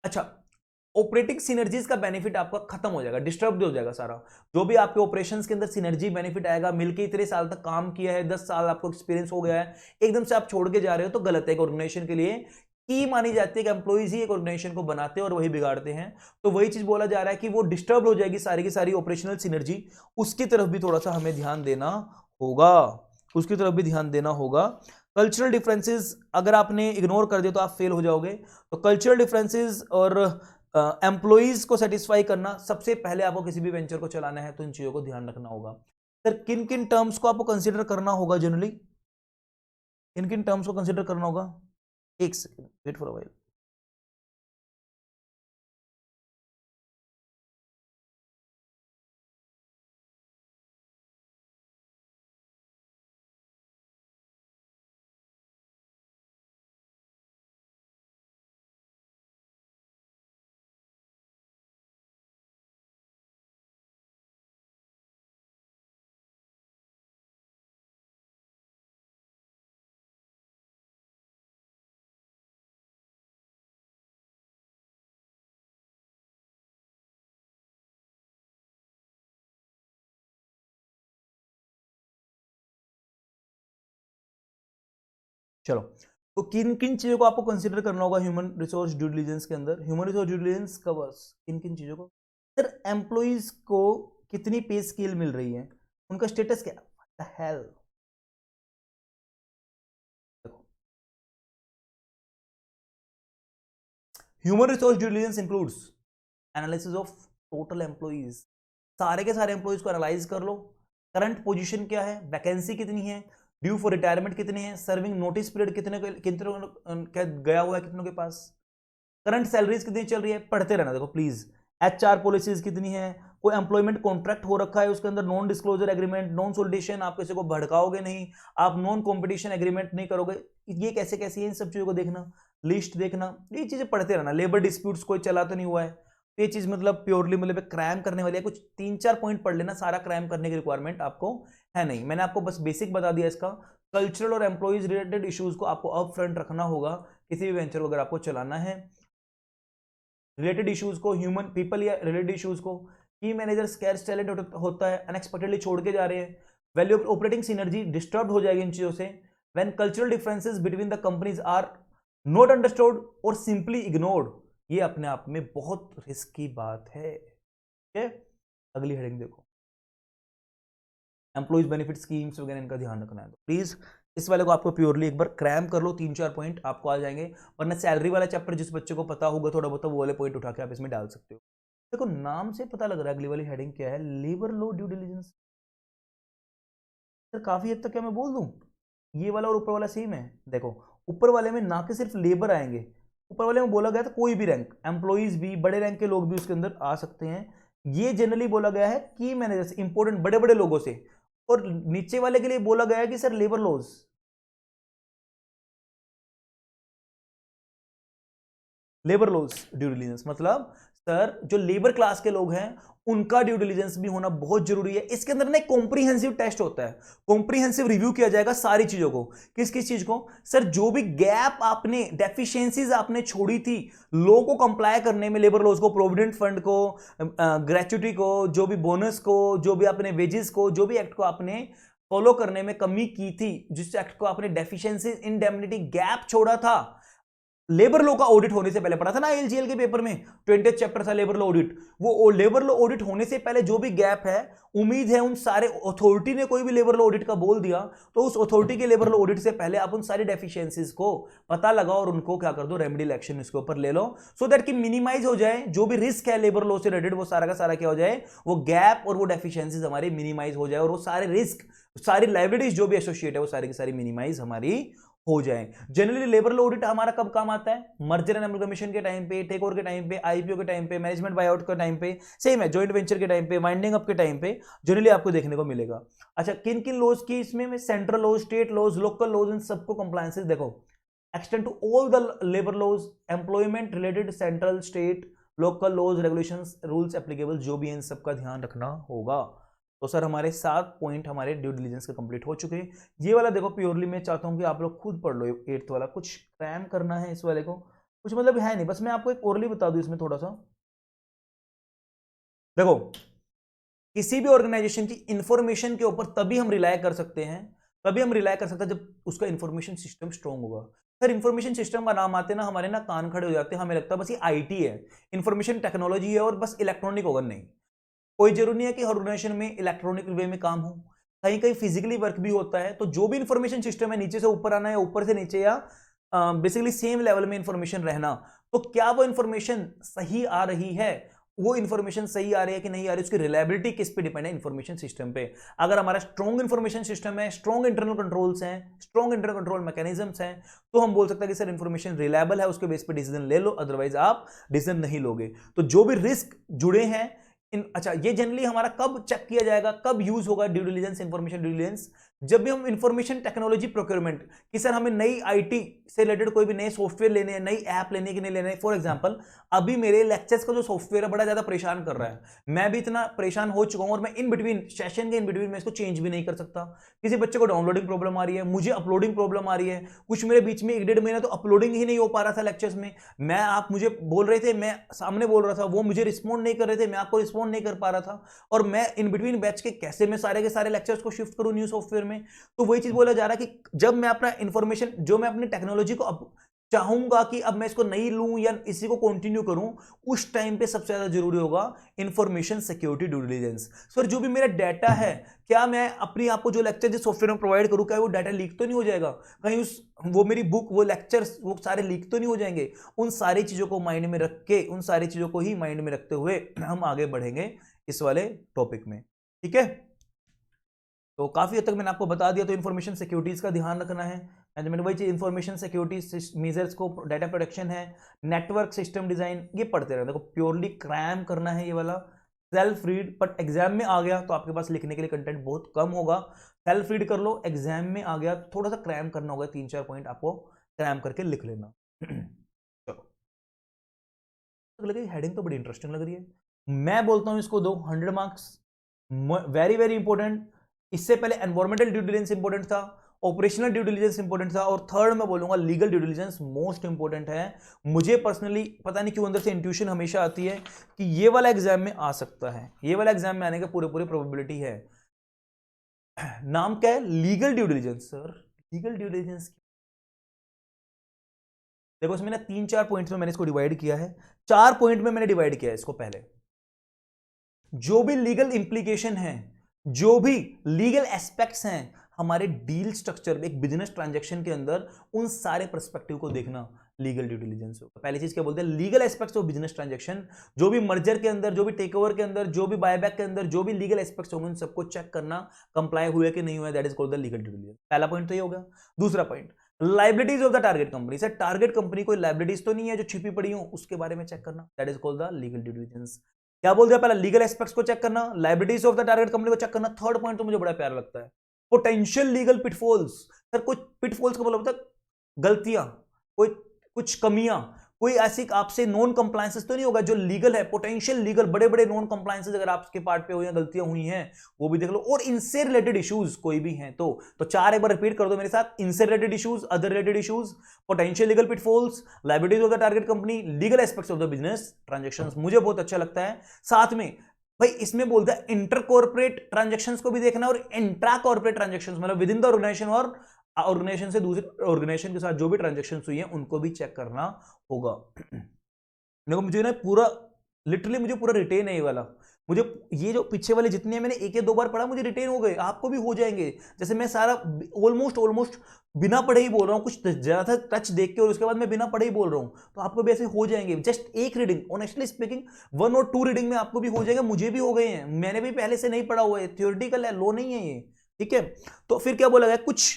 अच्छा, ऑपरेटिंग सिनर्जीज का बेनिफिट आपका खत्म हो जाएगा, डिस्टर्ब हो जाएगा सारा, जो भी आपके ऑपरेशंस के अंदर सिनर्जी बेनिफिट आएगा, मिलके इतने साल तक काम किया है, 10 साल आपको एक्सपीरियंस हो गया है, एकदम से आप छोड़ के जा रहे हो तो गलत है। एक ऑर्गेनाइजेशन के लिए की मानी जाती है कि एम्प्लॉइज ही एक ऑर्गेनाइजेशन को बनाते हैं और वही बिगाड़ते हैं, तो वही चीज बोला जा रहा है कि वो डिस्टर्ब हो जाएगी सारी की सारी ऑपरेशनल सिनर्जी, उसकी तरफ भी थोड़ा सा हमें ध्यान देना होगा, उसकी तरफ भी ध्यान देना होगा। कल्चरल डिफरेंसेस अगर आपने इग्नोर कर दिया तो आप फेल हो जाओगे। तो कल्चरल डिफरेंसेस और एम्प्लॉइज को सेटिस्फाई करना, सबसे पहले आपको किसी भी वेंचर को चलाना है तो इन चीजों को ध्यान रखना होगा। सर किन किन टर्म्स को आपको कंसीडर करना होगा, जनरली किन किन टर्म्स को कंसीडर करना होगा, एक second wait for a while. चलो, तो किन किन चीजों को आपको कंसीडर करना होगा ह्यूमन रिसोर्स ड्यू डिलिजेंस के अंदर। Human resource due diligence covers किन किन चीजों को, सर एम्प्लॉइज को कितनी पे स्केल मिल रही है, उनका स्टेटस क्या, what the hell. Human resource due diligence includes analysis of total employees, सारे के सारे एम्प्लॉइज को एनालाइज कर लो, करंट पोजीशन क्या है, वैकेंसी कितनी है, ड्यू फॉर रिटायरमेंट कितनी है, सर्विंग नोटिस पीरियड कितने क्या गया हुआ है कितनों के पास, करंट सैलरीज कितनी चल रही है, पढ़ते रहना देखो प्लीज, एचआर पॉलिसीज कितनी है, कोई एम्प्लॉयमेंट कॉन्ट्रैक्ट हो रखा है उसके अंदर, नॉन डिस्क्लोजर एग्रीमेंट, नॉन सोलिडेशन, आप किसी को भड़काओगे नहीं, आप नॉन कॉम्पिटिशन एग्रीमेंट नहीं करोगे, ये कैसे कैसी है, इन सब चीजों को देखना, लिस्ट देखना, ये चीजें पढ़ते रहना। लेबर डिस्प्यूट्स कोई चला तो नहीं हुआ है, ये चीज मतलब प्योरली मतलब क्राइम करने वाली है, कुछ 3-4 पॉइंट पढ़ लेना, सारा क्राइम करने की रिक्वायरमेंट आपको है नहीं, मैंने आपको बस बेसिक बता दिया इसका। कल्चरल और एम्प्लॉइज रिलेटेड इश्यूज को आपको अप फ्रंट रखना होगा किसी भी वेंचर को अगर आपको चलाना है। रिलेटेड इश्यूज को, ह्यूमन पीपल या रिलेटेड इश्यूज को, की मैनेजर स्कैर्स टैलेंट होता है, अनएक्सपेक्टेडली छोड़ के जा रहे हैं, value of operating synergy disturb हो जाएगी इन चीजों से, when cultural differences between the companies are not understood और सिंपली इग्नोर्ड, ये अपने आप में बहुत रिस्की बात है। ठीक है, अगली हेडिंग देखो, एम्प्लॉइज बेनिफिट स्कीम्स वगैरह, इनका ध्यान रखना है। तो प्लीज इस वाले को आपको प्योरली एक बार क्रैम कर लो, 3-4 पॉइंट आपको आ जाएंगे, वरना सैलरी वाला चैप्टर जिस बच्चे को पता होगा थोड़ा बहुत, वो वाले पॉइंट उठा के आप इसमें डाल सकते हो। देखो नाम से पता लग रहा है अगली वाली हेडिंग क्या है, labour law due diligence. Sir काफी हद तक क्या मैं बोल दूं, ये वाला और ऊपर वाला सेम है। देखो ऊपर वाले में ना कि सिर्फ लेबर आएंगे, ऊपर वाले में बोला गया था कोई भी रैंक, एम्प्लॉइज भी, बड़े रैंक के लोग भी उसके अंदर आ सकते हैं। ये जनरली बोला गया है की मैनेजर्स, इंपॉर्टेंट बड़े बड़े लोगों से। और नीचे वाले के लिए बोला गया है कि sir labour laws, labour laws due diligence, मतलब सर जो लेबर क्लास के लोग हैं उनका ड्यू डिलिजेंस भी होना बहुत जरूरी है। इसके अंदर ना एक कॉम्प्रिहेंसिव टेस्ट होता है, कॉम्प्रिहेंसिव रिव्यू किया जाएगा सारी चीजों को। किस किस चीज को, सर जो भी गैप आपने, डेफिशिएंसीज आपने छोड़ी थी लॉ को कंप्लाई करने में, लेबर लॉज को, प्रोविडेंट फंड को, ग्रेच्युटी को, जो भी बोनस को, जो भी अपने वेजेस को, जो भी एक्ट को आपने फॉलो करने में कमी की थी, जिस एक्ट को आपने डेफिशिएंसी इंडेमनिटी गैप छोड़ा था, लेबर लॉ का ऑडिट होने से पहले, पढ़ा था ना एलजीएल के पेपर में, 20th चैप्टर था लेबर लॉ ऑडिट, वो लेबर लॉ ऑडिट होने से पहले जो भी गैप है, उम्मीद है उन सारे अथॉरिटी ने कोई भी लेबर लॉ ऑडिट का बोल दिया तो उस अथॉरिटी के लेबर लॉ ऑडिट से पहले आप उन सारी डेफिशिएंसीज को पता लगाओ और उनको क्या कर दो, रेमेडियल एक्शन इसके ऊपर ले लो, सो दैट कि मिनिमाइज हो जाए जो भी रिस्क है लेबर लॉ से रिलेटेड, वो सारा का सारा क्या हो जाए, वो गैप और वो डेफिशिएंसीज हमारी मिनिमाइज हो जाए, और वो सारे रिस्क, सारी लाइबिलिटीज जो भी एसोसिएट है वो सारी की सारी मिनिमाइज हमारी हो जाए। जनरली लेबर लॉ ऑडिट हमारा कब काम आता है, मर्जर एंड अमलगमेशन के टाइम पे, टेक ओवर के टाइम पे, आईपीओ के टाइम पे, मैनेजमेंट बायआउट के टाइम पे, सेम है जॉइंट वेंचर के टाइम पे, वाइंडिंग अप के टाइम पे जनरली आपको देखने को मिलेगा। अच्छा किन किन लॉज की इसमें, central laws, state laws, local laws, इन सबको कंप्लायंसेस देखो, extend to all the labour laws, employment related central, state, local laws, regulations, rules applicable जो भी है, इन सबका ध्यान रखना होगा। तो सर हमारे 7 पॉइंट हमारे ड्यू डिलिजेंस के कंप्लीट हो चुके हैं। ये वाला देखो प्योरली मैं चाहता हूं कि आप लोग खुद पढ़ लो, 8th वाला कुछ क्रैम करना है इस वाले को, कुछ मतलब है नहीं, बस मैं आपको एक ओरली बता दूं इसमें थोड़ा सा। देखो किसी भी ऑर्गेनाइजेशन की इंफॉर्मेशन के ऊपर तभी हम रिलाय कर सकते हैं, तभी हम रिलाय कर सकते हैं जब उसका इंफॉर्मेशन सिस्टम स्ट्रांग होगा। सर इंफॉर्मेशन सिस्टम का नाम आते ना हमारे ना कान खड़े हो जाते हैं, हमें लगता है बस ये आईटी है, इंफॉर्मेशन टेक्नोलॉजी है और बस इलेक्ट्रॉनिक होगा, नहीं, कोई जरूरी नहीं है कि हर ऑर्गेनाइजेशन में इलेक्ट्रॉनिक वे में काम हो, कहीं कहीं फिजिकली वर्क भी होता है। तो जो भी इंफॉर्मेशन सिस्टम है नीचे से ऊपर आना या ऊपर से नीचे, या बेसिकली सेम लेवल में इंफॉर्मेशन रहना, तो क्या वो इंफॉर्मेशन सही आ रही है, वो इंफॉर्मेशन सही आ रही है कि नहीं आ रही, उसकी रिलायबिलिटी किस पे डिपेंड है, इंफॉर्मेशन सिस्टम पे। अगर हमारा स्ट्रॉन्ग इंफॉर्मेशन सिस्टम है, स्ट्रॉन्ग इंटरनल कंट्रोल्स हैं, स्ट्रॉन्ग इंटरनल कंट्रोल मैकेनिज्म्स हैं, तो हम बोल सकते हैं कि सर इंफॉर्मेशन रिलायबल है, उसके बेस पे डिसीजन ले लो, अदरवाइज आप डिसीजन नहीं लोगे। तो जो भी रिस्क जुड़े हैं अच्छा ये जनरली हमारा कब चेक किया जाएगा, कब यूज होगा due diligence, information due diligence, जब भी हम इंफॉर्मेशन टेक्नोलॉजी प्रोक्योरमेंट, कि सर हमें नई आईटी से रिलेटेड कोई भी नए सॉफ्टवेयर लेने हैं, नई ऐप लेने की नहीं लेने। फॉर एग्जांपल अभी मेरे लेक्चर्स का जो सॉफ्टवेयर है बड़ा ज्यादा परेशान कर रहा है, मैं भी इतना परेशान हो चुका हूं, और मैं इन बिटवीन सेशन के इन बिटवीन में इसको चेंज भी नहीं कर सकता। किसी बच्चे को डाउनलोडिंग प्रॉब्लम आ रही है, मुझे अपलोडिंग प्रॉब्लम आ रही है, कुछ मेरे बीच में 1-1.5 महीना तो अपलोडिंग ही नहीं हो पा रहा था लेक्चर्स में, मैं आप मुझे बोल रहे थे, मैं सामने बोल रहा था, वो मुझे रिस्पॉन्ड नहीं कर रहे थे, मैं आपको रिस्पॉन्ड नहीं कर पा रहा था, और मैं इन बिटवीन बैच के कैसे मैं सारे के सारे लेक्चर्स को शिफ्ट करूं न्यू सॉफ्टवेयर में। तो वही चीज बोला जा रहा है कि जब मैं अपना इंफॉर्मेशन, जो मैं अपनी टेक्नोलॉजी को चाहूंगा कि अब मैं इसको नहीं लूं या इसी को कंटिन्यू करूं, उस टाइम पे सबसे ज्यादा जरूरी होगा information security due diligence. Sir जो भी मेरा डाटा है, क्या मैं अपनी आपको जो लेक्चर जिस सॉफ्टवेयर में प्रोवाइड करूं, क्या वो डाटा लीक तो नहीं हो जाएगा, कहीं उस वो मेरी बुक, वो लेक्चर्स, वो सारे लीक तो नहीं हो जाएंगे। उन सारी चीजों को माइंड में रख के, उन सारी चीजों को ही माइंड में रखते हुए हम आगे बढ़ेंगे इस वाले टॉपिक में, ठीक है। तो काफी हद तक मैंने आपको बता दिया। तो इन्फॉर्मेशन सिक्योरिटीज का ध्यान रखना है, मैंने वही चीज, इन्फॉर्मेशन सिक्योरिटी मेजर्स को, डाटा प्रोटेक्शन है, नेटवर्क सिस्टम डिजाइन, ये पढ़ते रहते। देखो प्योरली क्रैम करना है ये वाला, सेल्फ रीड, बट एग्जाम में आ गया तो आपके पास लिखने के लिए कंटेंट बहुत कम होगा। सेल्फ रीड कर लो, एग्जाम में आ गया तो थोड़ा सा क्रैम करना होगा, 3-4 पॉइंट आपको क्रैम करके लिख लेना। चलो लगे हेडिंग तो बड़ी इंटरेस्टिंग लग रही है, मैं बोलता हूं इसको दो 100 मार्क्स, वेरी वेरी इंपॉर्टेंट। इससे पहले एनवायरमेंटल ड्यू डिलिजेंस इंपॉर्टेंट था, ऑपरेशनल ड्यू डिलिजेंस इंपॉर्टेंट था, और थर्ड मैं बोलूंगा legal due diligence most important है। मुझे पर्सनली पता नहीं क्यों अंदर से इंट्यूशन हमेशा आती है कि ये वाला एग्जाम में आ सकता है, ये वाला एग्जाम में आने का पूरे पूरे प्रोबेबिलिटी है। नाम क्या है, legal due diligence. Sir legal due diligence देखो इसमें ना 3-4 पॉइंट्स में मैंने इसको डिवाइड किया है, 4 पॉइंट में मैंने डिवाइड किया है इसको। पहले जो भी लीगल इंप्लीकेशन है, जो भी लीगल एस्पेक्ट्स हैं हमारे डील स्ट्रक्चर में, एक बिजनेस ट्रांजैक्शन के अंदर, उन सारे पर्सपेक्टिव को देखना लीगल ड्यू डिलिजेंस होगा। पहली चीज क्या बोलते हैं, legal aspects of business transaction. जो भी मर्जर के अंदर, जो भी टेक ओवर के अंदर, जो भी बायबैक के अंदर, जो भी लीगल एस्पेक्ट्स होंगे उन सबको चेक करना, कंप्लाई हुए कि नहीं हुआ, that is called the legal due diligence. पहला पॉइंट तो ये हो गया। दूसरा point, liabilities of the target company. Sir target company कोई लाइबिलिटीज तो नहीं है जो छिपी पड़ी हो, उसके बारे में चेक करना, that is called the legal due diligence. क्या बोल दिया, पहला लीगल एस्पेक्ट्स को चेक करना, liabilities of the target company को चेक करना। थर्ड पॉइंट तो मुझे बड़ा प्यारा लगता है, पोटेंशियल लीगल पिटफॉल्स। सर कुछ पिटफॉल्स का मतलब होता है गलतियां, कोई कुछ कमियां, कोई ऐसी आपसे नॉन कंप्लायंसेस तो नहीं होगा जो लीगल है, पोटेंशियल लीगल बड़े बड़े नॉन कंप्लायंसेस अगर आपके पार्ट पे हुई हैं, गलतियां हुई हैं, वो भी देख लो। और इनसे रिलेटेड इश्यूज कोई भी हैं तो चार एक बार रिपीट कर दो मेरे साथ, इनसे related issues, other related issues, potential legal pitfalls, liabilities of the target company, legal aspects of the business transactions. मुझे बहुत अच्छा लगता है। साथ में भाई इसमें बोलता है इंटर कॉर्पोरेट ट्रांजैक्शंस को भी देखना और इंट्रा कॉर्पोरेट ट्रांजैक्शंस, मतलब विद इन द ऑर्गेनाइजेशन और ऑर्गेनाइजेशन से दूसरे ऑर्गेनाइजेशन के साथ जो भी ट्रांजैक्शंस हुई हैं उनको भी चेक करना होगा। देखो मुझे ना पूरा लिटरली मुझे पूरा रिटेन है ये वाला, मुझे ये जो पीछे वाले जितने मैंने एक या दो बार पढ़ा मुझे रिटेन हो गए, आपको भी हो जाएंगे। जैसे मैं सारा ऑलमोस्ट बिना पढ़े ही बोल रहा हूँ, कुछ ज्यादा टच देख के और उसके बाद मैं बिना पढ़े ही बोल रहा हूँ, तो आपको भी ऐसे हो जाएंगे। जस्ट एक रीडिंग, ऑनेस्टली स्पीकिंग 1 और 2 रीडिंग में आपको भी हो जाएगा, मुझे भी हो गए हैं, मैंने भी पहले से नहीं पढ़ा हुआ है, थियोरेटिकल है, लो नहीं है ये, ठीक है। तो फिर क्या बोला गया, कुछ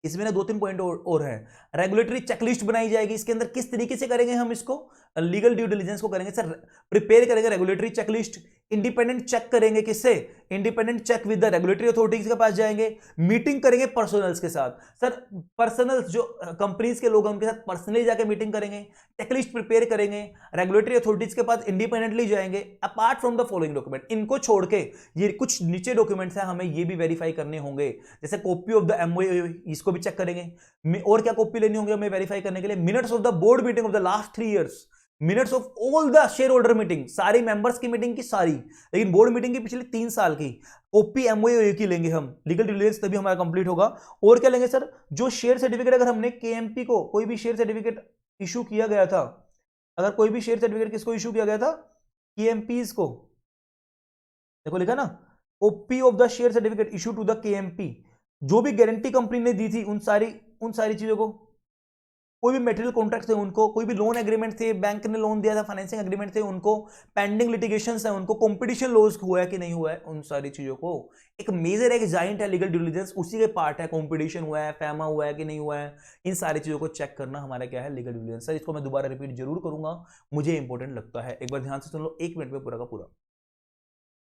इसमें ना 2-3 पॉइंट और है। रेगुलेटरी चेकलिस्ट बनाई जाएगी, इसके अंदर किस तरीके से करेंगे हम इसको, लीगल ड्यू डिलिजेंस को करेंगे सर, प्रिपेयर करेंगे रेगुलेटरी चेकलिस्ट, इंडिपेंडेंट चेक करेंगे, किससे, independent check with the regulatory authorities के पास जाएंगे, मीटिंग करेंगे पर्सनल्स के साथ। सर पर्सनल्स जो कंपनीज के लोग हैं उनके साथ पर्सनली जाके मीटिंग करेंगे, चेकलिस्ट प्रिपेयर करेंगे, रेगुलेटरी अथॉरिटीज के पास इंडिपेंडेंटली जाएंगे। Apart from the following document, इनको छोड़ के ये कुछ नीचे डॉक्यूमेंट्स हैं हमें ये भी वेरीफाई करने होंगे, जैसे कॉपी ऑफ द एमओयू, इसको भी चेक करेंगे। और क्या कॉपी लेनी होगी हमें वेरीफाई करने के लिए, minutes of the board meeting of the last 3 years, minutes of all the share holder meeting, सारी मेंबर्स की मीटिंग की सारी, लेकिन बोर्ड मीटिंग की पिछले 3 साल की कॉपी एमओयू की लेंगे हम, लीगल डिलिजेंस तभी हमारा कंप्लीट होगा। और क्या लेंगे सर, जो शेयर सर्टिफिकेट अगर हमने केएमपी को कोई भी शेयर सर्टिफिकेट इशू किया गया था, अगर कोई भी शेयर सर्टिफिकेट किसको इशू किया गया था, केएमपीज को, देखो लिखा ना, copy of the share certificate issue to the KMP, जो भी गारंटी कंपनी ने दी थी उन सारी चीजों को, कोई भी मेटेरियल कॉन्ट्रैक्ट थे उनको, कोई भी लोन एग्रीमेंट थे, बैंक ने लोन दिया था, फाइनेंसिंग एग्रीमेंट थे उनको, पेंडिंग लिटिगेशंस है उनको, कंपटीशन लॉज हुआ है कि नहीं हुआ है, उन सारी चीजों को एक मेजर एक जाइंट है लीगल ड्यू डिलिजेंस, उसी के पार्ट है, कंपटीशन हुआ है, फैमा हुआ है कि नहीं हुआ है, इन सारी चीजों को चेक करना हमारा क्या है, लीगल ड्यू डिलिजेंस। सर इसको मैं दोबारा रिपीट जरूर करूंगा, मुझे इंपॉर्टेंट लगता है, एक बार ध्यान से सुन लो, 1 मिनट में पूरा का पूरा।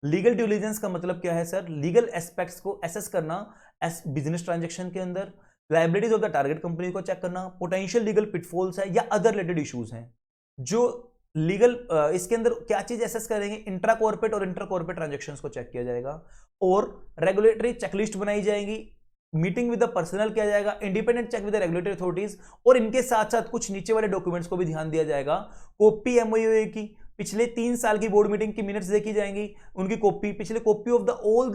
लीगल ड्यू डिलिजेंस का मतलब क्या है सर, लीगल एस्पेक्ट्स को एसेस करना बिजनेस ट्रांजैक्शन के अंदर, liabilities of the target company को चेक करना, पोटेंशियल लीगल पिटफॉल्स है या अदर रिलेटेड इश्यूज हैं जो लीगल, इसके अंदर क्या चीज एसेस करेंगे, इंट्रा कॉर्पोरेट और इंटर कॉर्पोरेट ट्रांजैक्शंस को चेक किया जाएगा, और रेगुलेटरी चेकलिस्ट बनाई जाएगी, मीटिंग विद द पर्सनल किया जाएगा, independent check with the regulatory authorities, और इनके साथ साथ कुछ नीचे वाले डॉक्यूमेंट्स को भी ध्यान दिया जाएगा, कॉपी एमओयू की, पिछले 3 साल की बोर्ड मीटिंग की मिनट्स देखी जाएंगी, उनकी कॉपी, पिछले copy of the all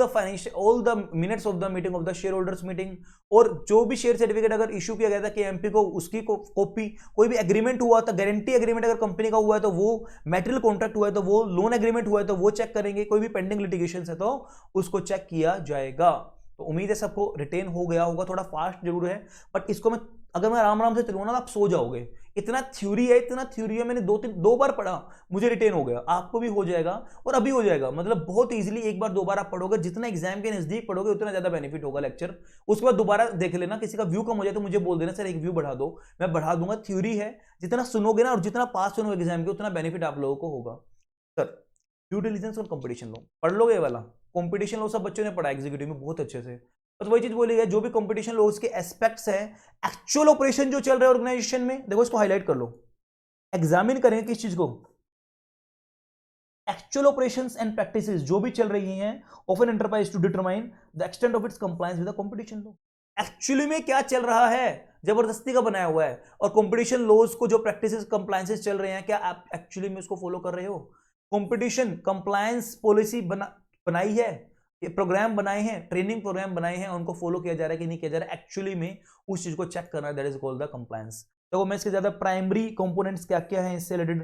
the minutes of the meeting of the share holders meeting, और जो भी शेयर सर्टिफिकेट अगर इशू किया गया था केएमपी को उसकी कॉपी, कोई भी एग्रीमेंट हुआ था, गारंटी एग्रीमेंट अगर कंपनी का हुआ है तो वो, मेटेरियल कॉन्ट्रैक्ट हुआ है तो वो, लोन एग्रीमेंट हुआ है तो वो चेक करेंगे, कोई भी पेंडिंग लिटिगेशन है तो उसको चेक किया जाएगा। तो उम्मीद है सबको रिटेन हो गया होगा, थोड़ा फास्ट जरूर है, बट इसको मैं अगर मैं आराम से चलूंगा ना आप सो जाओगे, इतना थ्योरी है, मैंने 2 बार पढ़ा, मुझे रिटेन हो गया, आपको भी हो जाएगा और अभी हो जाएगा, मतलब बहुत इजीली एक बार 2 बार आप पढ़ोगे, जितना एग्जाम के नजदीक पढ़ोगे उतना ज्यादा बेनिफिट होगा लेक्चर, उसके बाद दोबारा देख लेना, किसी का व्यू कम हो जाए तो मुझे बोल देना सर एक व्यू बढ़ा दो, मैं बढ़ा दूंगा, थ्योरी है, जितना सुनोगे ना और जितना पास होगा एग्जाम के उतना बेनिफिट आप लोगों को होगा। सर ड्यू डिलिजेंस और कंपटीशन लॉ पढ़ लोगे, वाला कंपटीशन लॉ सब बच्चों ने पढ़ा एग्जीक्यूटिव में बहुत अच्छे से, तो वही चीज बोली है, जो भी कंपटीशन लॉज के एस्पेक्ट्स हैं, एक्चुअल ऑपरेशन जो चल रहा है ऑर्गेनाइजेशन में, देखो इसको हाईलाइट कर लो, एग्जामिन करेंगे किस चीज को, एक्चुअल ऑपरेशंस एंड प्रैक्टिसेस जो भी चल रही हैं of an enterprise to determine the extent of its compliance with the competition law, actually में क्या चल रहा है, जबरदस्ती का बनाया हुआ है, और कंपटीशन लॉज को जो प्रैक्टिसेस कंप्लायंसेस चल रहे हैं क्या आप एक्चुअली में उसको फॉलो कर रहे हो, कंपटीशन कंप्लायंस पॉलिसी बनाई है, ये प्रोग्राम बनाए हैं, ट्रेनिंग प्रोग्राम बनाए हैं, उनको फॉलो किया जा रहा है कि नहीं किया जा रहा है, एक्चुअली में उस चीज को चेक करना, that is called the compliance. तो मैं इसके ज्यादा प्राइमरी कंपोनेंट्स क्या क्या हैं इससे रिलेटेड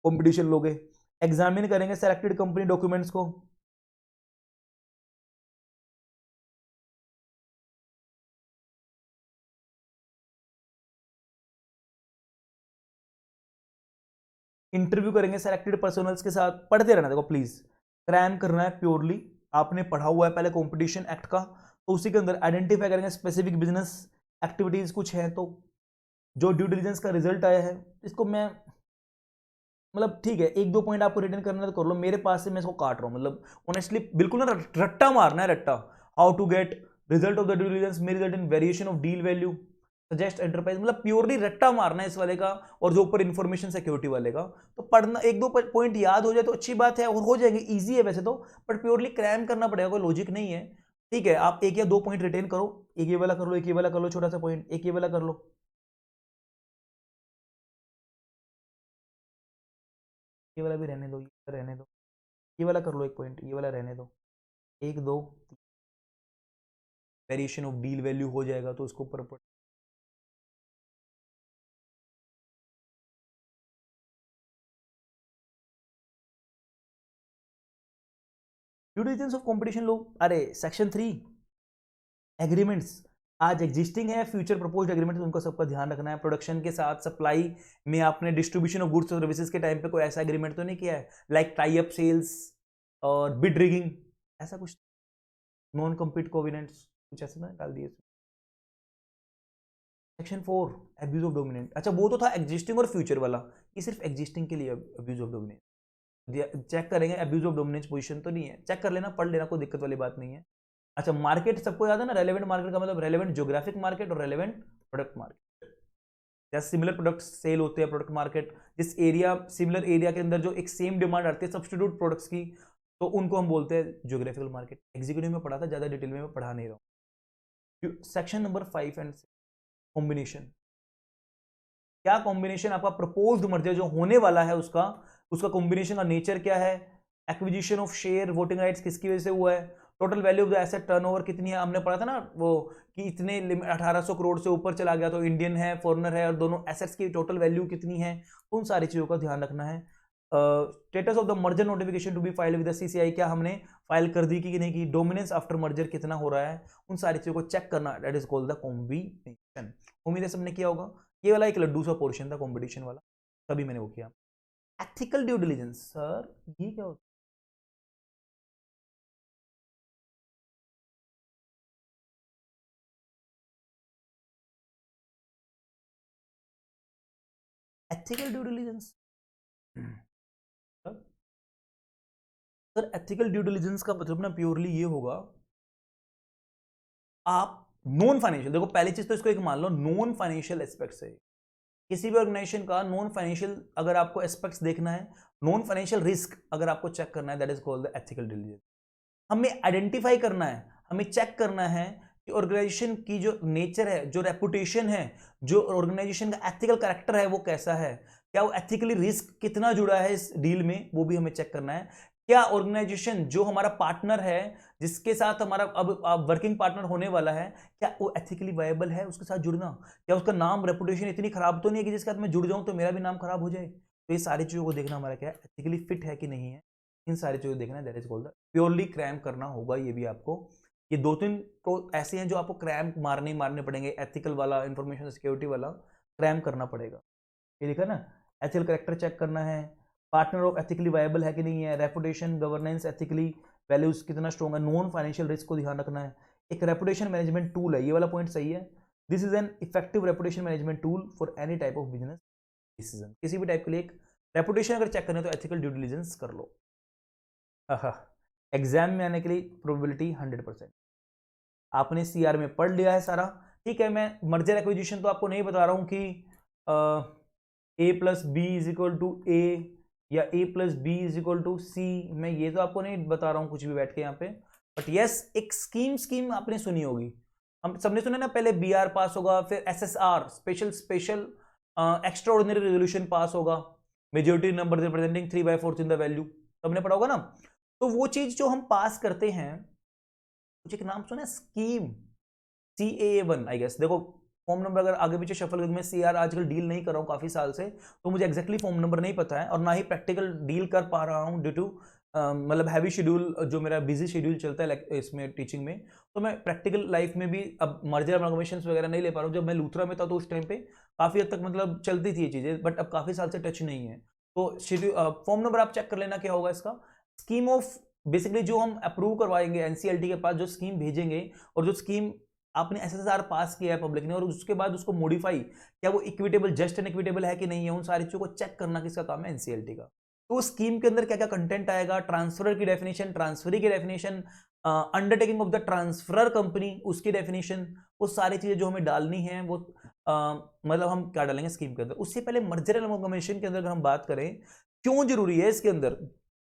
कंपटीशन लोगे, एग्जामिन करेंगे सेलेक्टेड कंपनी डॉक्यूमेंट्स को, इंटरव्यू करेंगे सेलेक्टेड पर्सनल्स के साथ, पढ़ते रहना, देखो प्लीज क्रैम करना है प्योरली, आपने पढ़ा हुआ है पहले कंपटीशन एक्ट का, तो उसी के अंदर आइडेंटिफाई करेंगे स्पेसिफिक बिजनेस एक्टिविटीज कुछ है, तो जो ड्यू डिलीजेंस का रिजल्ट आया है इसको मैं मतलब ठीक है, एक दो पॉइंट आपको रिटर्न करना है तो कर लो, मेरे पास से मैं इसको काट रहा हूँ, मतलब ऑनेस्टली बिल्कुल ना रट्टा मारना है, रट्टा। How to get result of the due diligence may result in variation of deal value suggest enterprise, मतलब प्योरली रट्टा मारना है इस वाले का, और जो ऊपर इंफॉर्मेशन सिक्योरिटी वाले का, तो पढ़ना एक दो पॉइंट याद हो जाए तो अच्छी बात है, और हो जाएंगे, इजी है वैसे तो, बट प्योरली क्रैम करना पड़ेगा, कोई लॉजिक नहीं है। ठीक है, आप एक या दो पॉइंट रिटेन करो, एक ये वाला कर लो, एक ये वाला कर लो, छोटा सा पॉइंट एक ये वाला कर लो, ये वाला भी रहने दो, ये रहने दो, ये वाला कर लो एक पॉइंट, ये वाला रहने दो, एक दो वेरिएशन ऑफ डील वैल्यू हो जाएगा तो उसको ऊपर ड्यू डिलिजेंस ऑफ कंपटीशन लो, अरे सेक्शन 3 एग्रीमेंट्स आज एग्जिस्टिंग है, फ्यूचर प्रपोज्ड एग्रीमेंट, उनको सबका ध्यान रखना है। प्रोडक्शन के साथ सप्लाई में आपने डिस्ट्रीब्यूशन ऑफ गुड्स और सर्विसेज के टाइम पे कोई ऐसा एग्रीमेंट तो नहीं किया है, लाइक टाई अप सेल्स और बिड रिगिंग, ऐसा कुछ नॉन कम्पीट कोविनेंट्स कुछ ऐसा ना डाल दिए। सेक्शन 4 एब्यूज ऑफ डोमिनेंट, अच्छा वो तो था एग्जिस्टिंग और फ्यूचर वाला, ये सिर्फ एग्जिस्टिंग के लिए अब्यूज ऑफ डोमिनेंट, चेक करेंगे एब्यूज ऑफ डोमिनेंस पोजीशन तो नहीं है, चेक कर लेना, पढ़ लेना, कोई दिक्कत वाली बात नहीं है। अच्छा मार्केट सबको याद है ना, रेलेवेंट मार्केट का मतलब रेलेवेंट ज्योग्राफिक मार्केट और रेलेवेंट प्रोडक्ट मार्केट, जैसे सिमिलर प्रोडक्ट सेल होते हैं प्रोडक्ट मार्केट, जिस एरिया सिमिलर एरिया के अंदर जो एक सेम डिमांड आती है सब्स्टिट्यूट प्रोडक्ट्स की, तो उनको हम बोलते हैं ज्योग्राफिकल मार्केट। एग्जीक्यूटिव में पढ़ा था, ज्यादा डिटेल में मैं पढ़ा नहीं रहा हूँ। सेक्शन नंबर 5 एंड कॉम्बिनेशन, क्या कॉम्बिनेशन आपका प्रपोज्ड मर्जर जो होने वाला है उसका उसका कॉम्बिनेशन का नेचर क्या है, acquisition of share voting rights किसकी वजह से हुआ है, total value of the asset turnover कितनी है, हमने पढ़ा था ना वो कि इतने 1800 करोड़ से ऊपर चला गया तो इंडियन है फॉरेनर है, और दोनों एसेट्स की टोटल वैल्यू कितनी है, उन सारी चीजों का ध्यान रखना है। Status of the merger notification to be file with the CCI, क्या हमने फाइल कर दी कि नहीं की, डोमिनेंस आफ्टर मर्जर कितना हो रहा है, उन सारी चीजों को चेक करना, that is called the combination. उम्मीद है सबने किया होगा, ये वाला एक लड्डू सा पोर्शन था कंपटीशन वाला, तभी मैंने वो किया। एथिकल ड्यू डिलिजेंस सर ये क्या होता है, ethical due diligence sir, ethical due diligence का मतलब ना प्योरली ये होगा, आप नॉन फाइनेंशियल, देखो पहली चीज तो इसको एक मान लो, नॉन फाइनेंशियल एस्पेक्ट से किसी भी ऑर्गेनाइजेशन का नॉन फाइनेंशियल अगर आपको एस्पेक्ट्स देखना है, नॉन फाइनेंशियल रिस्क अगर आपको चेक करना है, that is called the ethical diligence. हमें आइडेंटिफाई करना है, हमें चेक करना है कि ऑर्गेनाइजेशन की जो नेचर है, जो रेपुटेशन है, जो ऑर्गेनाइजेशन का एथिकल कैरेक्टर है वो कैसा है, क्या वो एथिकली रिस्क कितना जुड़ा है इस डील में, वो भी हमें चेक करना है। क्या ऑर्गेनाइजेशन जो हमारा पार्टनर है, जिसके साथ हमारा अब वर्किंग पार्टनर होने वाला है, क्या वो एथिकली वायबल है उसके साथ जुड़ना, क्या उसका नाम रेपुटेशन इतनी खराब तो नहीं है कि जिसके साथ मैं जुड़ जाऊं तो मेरा भी नाम खराब हो जाए, तो ये सारी चीजों को देखना हमारा क्या है, एथिकली फिट है कि नहीं है, इन सारी चीजों को देखना है, that is called purely cram करना होगा ये भी आपको। ये दो तीन तो ऐसे हैं जो आपको क्रैम मारने पड़ेंगे, एथिकल वाला, इंफॉर्मेशन सिक्योरिटी वाला क्रैम करना पड़ेगा, ये लिखा ना, एथिकल करेक्टर चेक करना है, पार्टनर ऑफ एथिकली वायबल है कि नहीं है, रेपुटेशन गवर्नेंस एथिकली वैल्यूज कितना स्ट्रॉन्ग है, नॉन फाइनेंशियल रिस्क को ध्यान रखना है, एक रेपुटेशन मैनेजमेंट टूल है, ये वाला पॉइंट सही है, this is an effective reputation management tool for any type of business decision, किसी भी टाइप के लिए एक रेपुटेशन अगर चेक करना है तो एथिकल ड्यू डिलिजेंस कर लो। एग्जाम में आने के लिए प्रोबेबिलिटी 100%, आपने सीआर में पढ़ लिया है सारा, ठीक है। मैं मर्जर एक्विजिशन तो आपको नहीं बता रहा हूं कि A plus B is equal to A या A plus B is equal to C, मैं ये तो आपको नहीं बता रहा हूं कुछ भी बैठ के यहाँ पे, बट यस एक स्कीम आपने सुनी होगी, हम सबने सुना ना, पहले बी आर पास होगा, फिर SSR special extraordinary resolution pass होगा, majority number representing 3/4 in the value, सबने पढ़ा होगा ना। तो वो चीज जो हम पास करते हैं कुछ एक नाम सुना, स्कीम, CAA1 आई गेस। देखो फॉर्म नंबर अगर आगे पीछे शफल कर, मैं CR आजकल डील नहीं कर रहा हूँ काफी साल से, तो मुझे एक्जैक्टली फॉर्म नंबर नहीं पता है, और ना ही प्रैक्टिकल डील कर पा रहा हूँ ड्यू टू मतलब हैवी शेड्यूल, जो मेरा बिजी शेड्यूल चलता है इसमें टीचिंग में, तो मैं प्रैक्टिकल लाइफ में भी अब मर्जर अमलगमेशंस वगैरह नहीं ले पा रहा हूँ। जब मैं लूथरा में था तो उस टाइम पे काफी हद तक मतलब चलती थी ये चीजें, बट अब काफी साल से टच नहीं है। तो शेड्यूल फॉर्म नंबर आप चेक कर लेना क्या होगा इसका। स्कीम ऑफ, बेसिकली जो हम अप्रूव करवाएंगे एनसीएलटी के पास, जो स्कीम भेजेंगे, और जो स्कीम आपने एसएसआर पास किया है पब्लिक ने, और उसके बाद उसको मॉडिफाई, क्या वो इक्विटेबल, जस्ट एंड इक्विटेबल है कि नहीं है, उन सारी चीजों को चेक करना किसका काम है, एनसीएलटी का। तो स्कीम के अंदर क्या क्या कंटेंट आएगा, ट्रांसफर की डेफिनेशन, ट्रांसफरी की definition, undertaking of the transferor company उसकी डेफिनेशन, वो सारी चीजें जो हमें डालनी है वो मतलब हम क्या डालेंगे स्कीम के अंदर। उससे पहले मर्जर एंड अमलगमेशन के अंदर अगर हम बात करें क्यों जरूरी है इसके अंदर,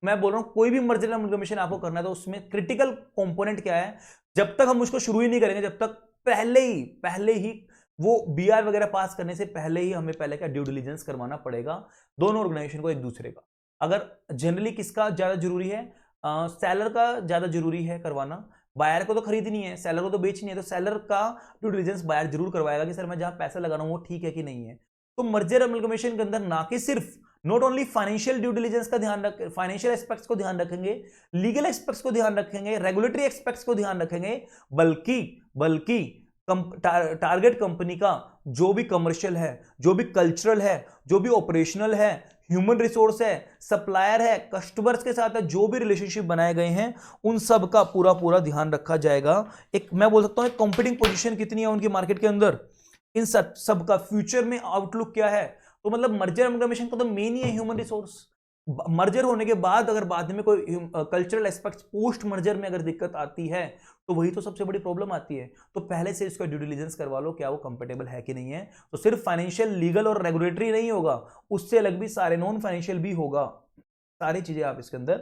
मैं बोल रहा हूं कोई भी मर्जर एंड अमलगमेशन आपको करना है तो उसमें क्रिटिकल कंपोनेंट क्या है, जब तक हम उसको शुरू ही नहीं करेंगे, जब तक पहले ही वो बीआर वगैरह पास करने से पहले ही हमें पहले क्या ड्यू डिलिजेंस करवाना पड़ेगा दोनों ऑर्गेनाइजेशन को एक दूसरे का। अगर जनरली किसका ज्यादा जरूरी है, सेलर का ज्यादा जरूरी है करवाना, बायर को तो खरीदनी है, सेलर को तो बेचनी है, तो सेलर का ड्यू डिलिजेंस बायर जरूर करवाएगा कि सर मैं जहां पैसा लगा रहा हूं वो ठीक है कि नहीं है। तो मर्जर अमलगमेशन के अंदर ना कि सिर्फ not only financial due diligence का ध्यान रख, फाइनेंशियल एस्पेक्ट्स को ध्यान रखेंगे, लीगल एस्पेक्ट्स को ध्यान रखेंगे, रेगुलेटरी एस्पेक्ट्स को ध्यान रखेंगे, बल्कि टारगेट कंपनी का जो भी कमर्शियल है, जो भी कल्चरल है, जो भी ऑपरेशनल है, ह्यूमन रिसोर्स है, सप्लायर है, कस्टमर्स के साथ है, जो भी रिलेशनशिप बनाए गए हैं उन सब का पूरा ध्यान रखा जाएगा। एक मैं बोल सकता हूं कॉम्पिटिंग पोजीशन कितनी है उनकी मार्केट के अंदर, इन सब का फ्यूचर में आउटलुक क्या है। तो मतलब मर्जर अमलगमेशन का तो मेन ही है ह्यूमन रिसोर्स। मर्जर होने के बाद अगर बाद में कोई कल्चरल एस्पेक्ट पोस्ट मर्जर में अगर दिक्कत आती है तो वही तो सबसे बड़ी प्रॉब्लम आती है। तो पहले से इसका ड्यू डिलिजेंस करवा लो क्या वो कंपेटेबल है कि नहीं है। तो सिर्फ फाइनेंशियल, लीगल और रेगुलेटरी नहीं होगा, उससे अलग भी सारे नॉन फाइनेंशियल भी होगा, सारी चीजें आप इसके अंदर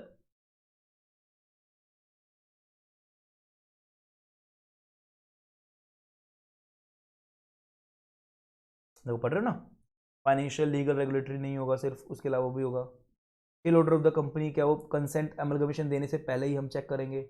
देखो पढ़ रहे हो ना। फाइनेंशियल, लीगल, रेगुलेटरी नहीं होगा सिर्फ, उसके अलावा भी होगा। Sale order of the company, क्या वो कंसेंट अमलगमेशन देने से पहले ही हम चेक करेंगे,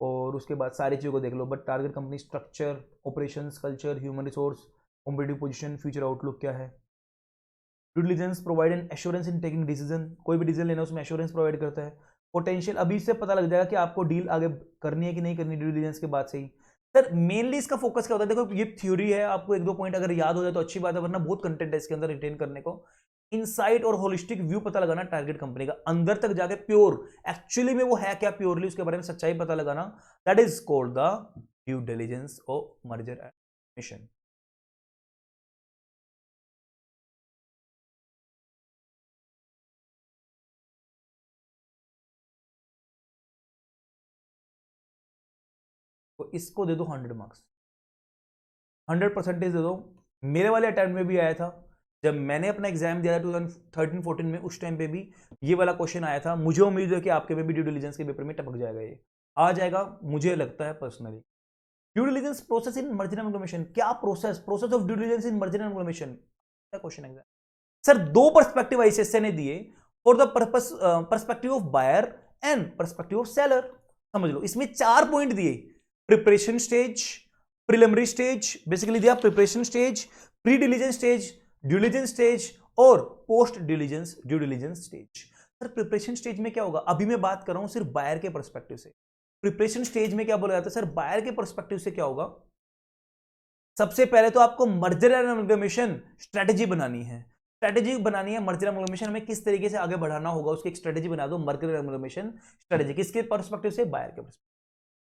और उसके बाद सारी चीज़ों को देख लो। But target company structure, operations, culture, human resource, competitive position, future outlook क्या है। Due diligence provide an assurance in taking decision, कोई भी डिसीजन लेना उसमें एश्योरेंस प्रोवाइड करता है। पोटेंशियल, अभी से पता लग जाएगा कि आपको डील आगे करनी है कि नहीं करनी ड्यू डिलिजेंस के बाद से ही। सर मेनली इसका फोकस क्या होता है, देखो ये थ्योरी है, आपको एक दो पॉइंट अगर याद हो जाए तो अच्छी बात है, वरना बहुत कंटेंट है इसके अंदर रिटेन करने को। इनसाइट और होलिस्टिक व्यू पता लगाना टारगेट कंपनी का, अंदर तक जाके प्योर एक्चुअली में वो है क्या, प्योरली उसके बारे में सच्चाई पता लगाना, that is called the due diligence of merger mission. तो इसको दे दो 100 मार्क्स, 100% दे दो। मेरे वाले अटेम्प्ट में भी आया था, जब मैंने अपना एग्जाम दिया था 2013-14 में, उस टाइम पे भी ये वाला क्वेश्चन आया था। मुझे उम्मीद है कि आपके में भी ड्यू डिलिजेंस के पेपर में टपक जाएगा, ये आ जाएगा मुझे लगता है personally. Due diligence process in merger and agglomeration, क्या process of due diligence in merger and agglomeration, question exam. Sir दो पर्सपेक्टिव आईसीएसए ने दिए, for the purpose perspective of buyer and perspective of seller. समझ लो इसमें 4 point दिए, preparation stage, preliminary stage, basically दिया preparation stage, pre diligence stage, due diligence stage और post diligence due diligence stage. Sir preparation stage में क्या होगा, अभी मैं बात कर रहा हूं सिर्फ बायर के पर्सपेक्टिव से। प्रिपरेशन स्टेज में क्या बोला जाता है सर, बायर के पर्सपेक्टिव से क्या होगा, सबसे पहले तो आपको मर्जर एंड एमलगमेशन स्ट्रेटेजी बनानी है। स्ट्रेटेजी बनानी है मर्जर एंड एमलगमेशन में किस तरीके से आगे बढ़ाना होगा, उसकी एक स्ट्रेटेजी बना दो। मर्जर एंड एमलगमेशन स्ट्रेटेजी किसके पर्सपेक्टिव से, बायर के पर्सपेक्टिव।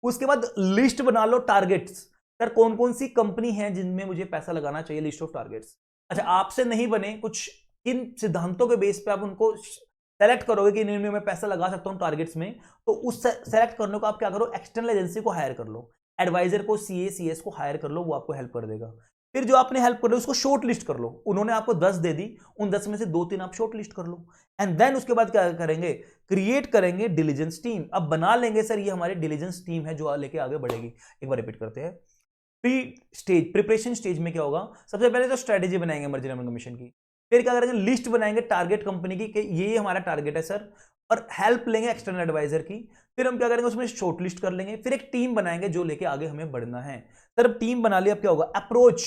उसके बाद लिस्ट बना लो टारगेट्स, सर कौन कौन सी कंपनी है जिनमें मुझे पैसा लगाना चाहिए, लिस्ट ऑफ टारगेट्स। अच्छा आपसे नहीं बने, कुछ इन सिद्धांतों के बेस पे आप उनको सेलेक्ट करोगे कि इनमें मैं पैसा लगा सकता हूं टारगेट्स में, तो उस सेलेक्ट करने को आप क्या करो, एक्सटर्नल एजेंसी को हायर कर लो, एडवाइजर को, CA CS को हायर कर लो, वो आपको हेल्प कर देगा। फिर जो आपने हेल्प कर लो उसको शॉर्ट लिस्ट कर लो, उन्होंने आपको 10 दे दी, उन 10 में से 2-3 आप शॉर्ट लिस्ट कर लो। एंड देन उसके बाद क्या करेंगे, क्रिएट करेंगे डिलीजेंस टीम। अब बना लेंगे सर ये हमारी डिलीजेंस टीम है जो लेके आगे बढ़ेगी। एक बार रिपीट करते हैं, प्री स्टेज प्रिपरेशन स्टेज में क्या होगा, सबसे पहले तो स्ट्रेटेजी बनाएंगे मर्जर एंड एमलगमेशन की। फिर क्या करेंगे, लिस्ट बनाएंगे टारगेट कंपनी की कि ये हमारा टारगेट है सर, और हेल्प लेंगे एक्सटर्नल एडवाइजर की। फिर हम क्या करेंगे, उसमें शॉर्ट लिस्ट कर लेंगे, फिर एक टीम बनाएंगे जो लेके आगे हमें बढ़ना है। सर अब टीम बना लिया, अब क्या होगा, अप्रोच,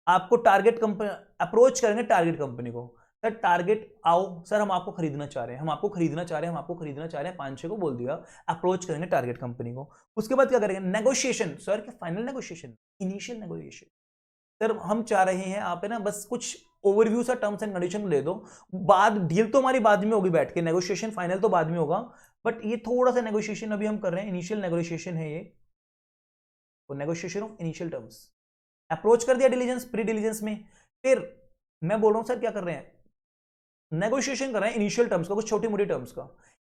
आपको टारगेट कंपनी अप्रोच करेंगे टारगेट कंपनी को। सर टारगेट आओ सर, हम आपको खरीदना चाह रहे हैं, हम आपको खरीदना चाह रहे हैं, हम आपको खरीदना चाह रहे हैं, 5-6 को बोल दिया। अप्रोच करेंगे टारगेट कंपनी को। उसके बाद क्या करेंगे, नेगोशिएशन। सर क्या final negotiation, initial negotiation. Sir हम चाह रहे हैं आप है ना बस कुछ ओवरव्यू सा टर्म्स एंड कंडीशन दे दो, बाद डील तो हमारी बाद में होगी बैठ के, नेगोशिएशन फाइनल तो बाद में होगा, बट ये थोड़ा सा नेगोशिएशन अभी हम कर रहे हैं, इनिशियल नेगोशिएशन है ये, तो negotiation of initial terms. Approach कर दिया डिलीजेंस, प्री डिलीजेंस में। फिर मैं बोल रहा हूं सर क्या कर रहे हैं, नेगोशिएशन कर रहे हैं इनिशियल टर्म्स का, कुछ छोटी मोटी टर्म्स का।